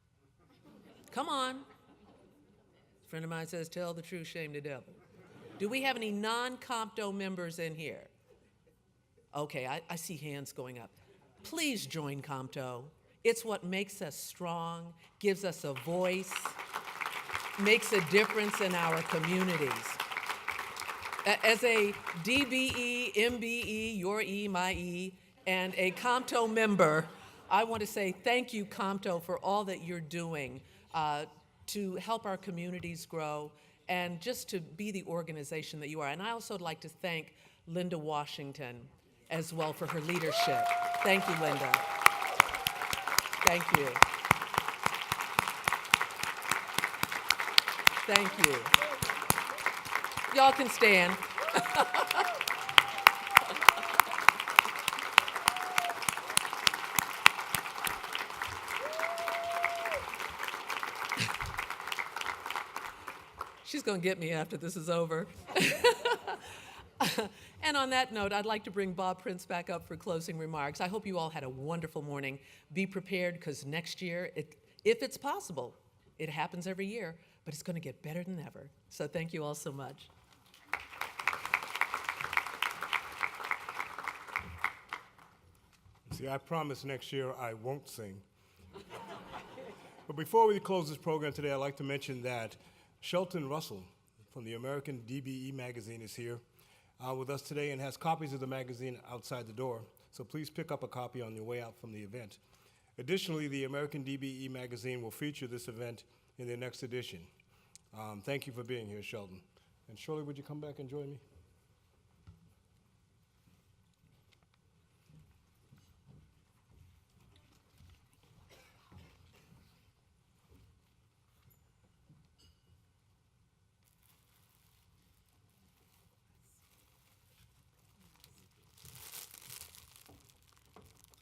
Speaker 6: Come on. A friend of mine says, tell the truth, shame the devil. Do we have any non-Comto members in here? Okay, I see hands going up. Please join Comto. It's what makes us strong, gives us a voice, makes a difference in our communities. As a DBE, MBE, your E, my E, and a Comto member, I want to say thank you, Comto, for all that you're doing to help our communities grow and just to be the organization that you are. And I also would like to thank Linda Washington as well for her leadership. Thank you, Linda. Thank you. Thank you. Y'all can stand. She's going to get me after this is over. And on that note, I'd like to bring Bob Prince back up for closing remarks. I hope you all had a wonderful morning. Be prepared, because next year, if it's possible, it happens every year, but it's going to get better than ever. So thank you all so much.
Speaker 4: See, I promise next year I won't sing. But before we close this program today, I'd like to mention that Shelton Russell from the American DBE magazine is here with us today and has copies of the magazine outside the door. So please pick up a copy on your way out from the event. Additionally, the American DBE magazine will feature this event in their next edition. Thank you for being here, Sheldon. And Shirley, would you come back and join me?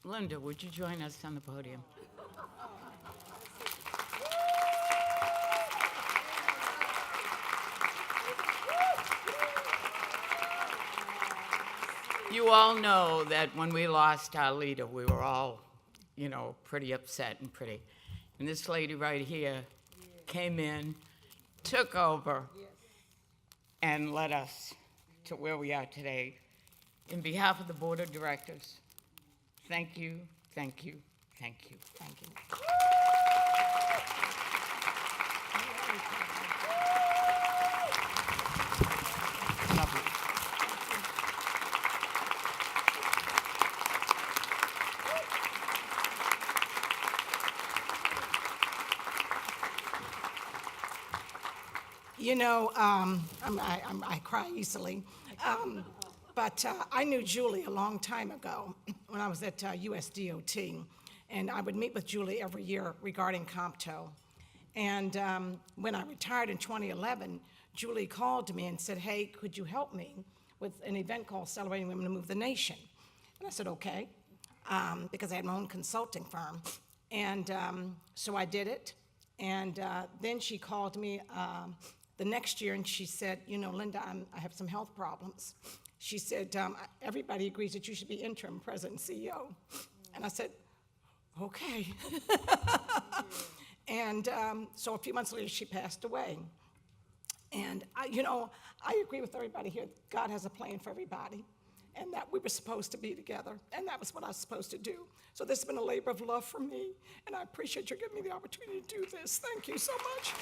Speaker 2: Linda, would you join us on the podium? You all know that when we lost our leader, we were all, pretty upset and pretty. And this lady right here came in, took over, and led us to where we are today. In behalf of the Board of Directors, thank you, thank you, thank you, thank you. Lovely.
Speaker 10: I cry easily. But I knew Julie a long time ago when I was at USDOT, and I would meet with Julie every year regarding Comto. And when I retired in 2011, Julie called me and said, hey, could you help me with an event called Celebrating Women Who Move the Nation? And I said, okay, because I had my own consulting firm. And so I did it. And then she called me
Speaker 3: the next year, and she said, you know, Linda, I have some health problems. She said, everybody agrees that you should be interim president and CEO. And I said, okay. And so a few months later, she passed away. And I agree with everybody here. God has a plan for everybody, and that we were supposed to be together, and that was what I was supposed to do. So this has been a labor of love for me, and I appreciate you giving me the opportunity to do this. Thank you so much.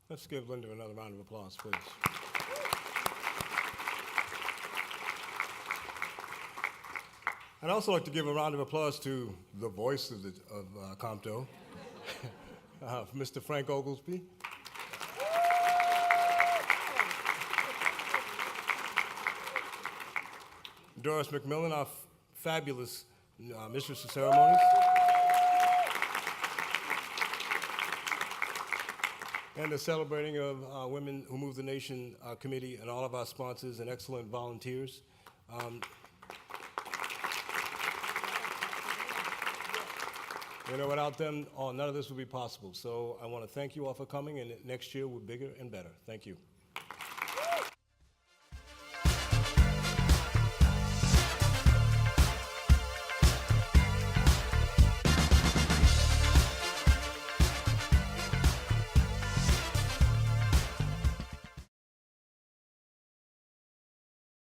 Speaker 4: Let's give Linda another round of applause, please. I'd also like to give a round of applause to the voice of Comto, Mr. Frank Oglesby. Doris McMillan, our fabulous mistress of ceremonies. And the Celebrating of Women Who Move the Nation committee and all of our sponsors and excellent volunteers. Without them, none of this would be possible. So I want to thank you all for coming, and next year we're bigger and better. Thank you.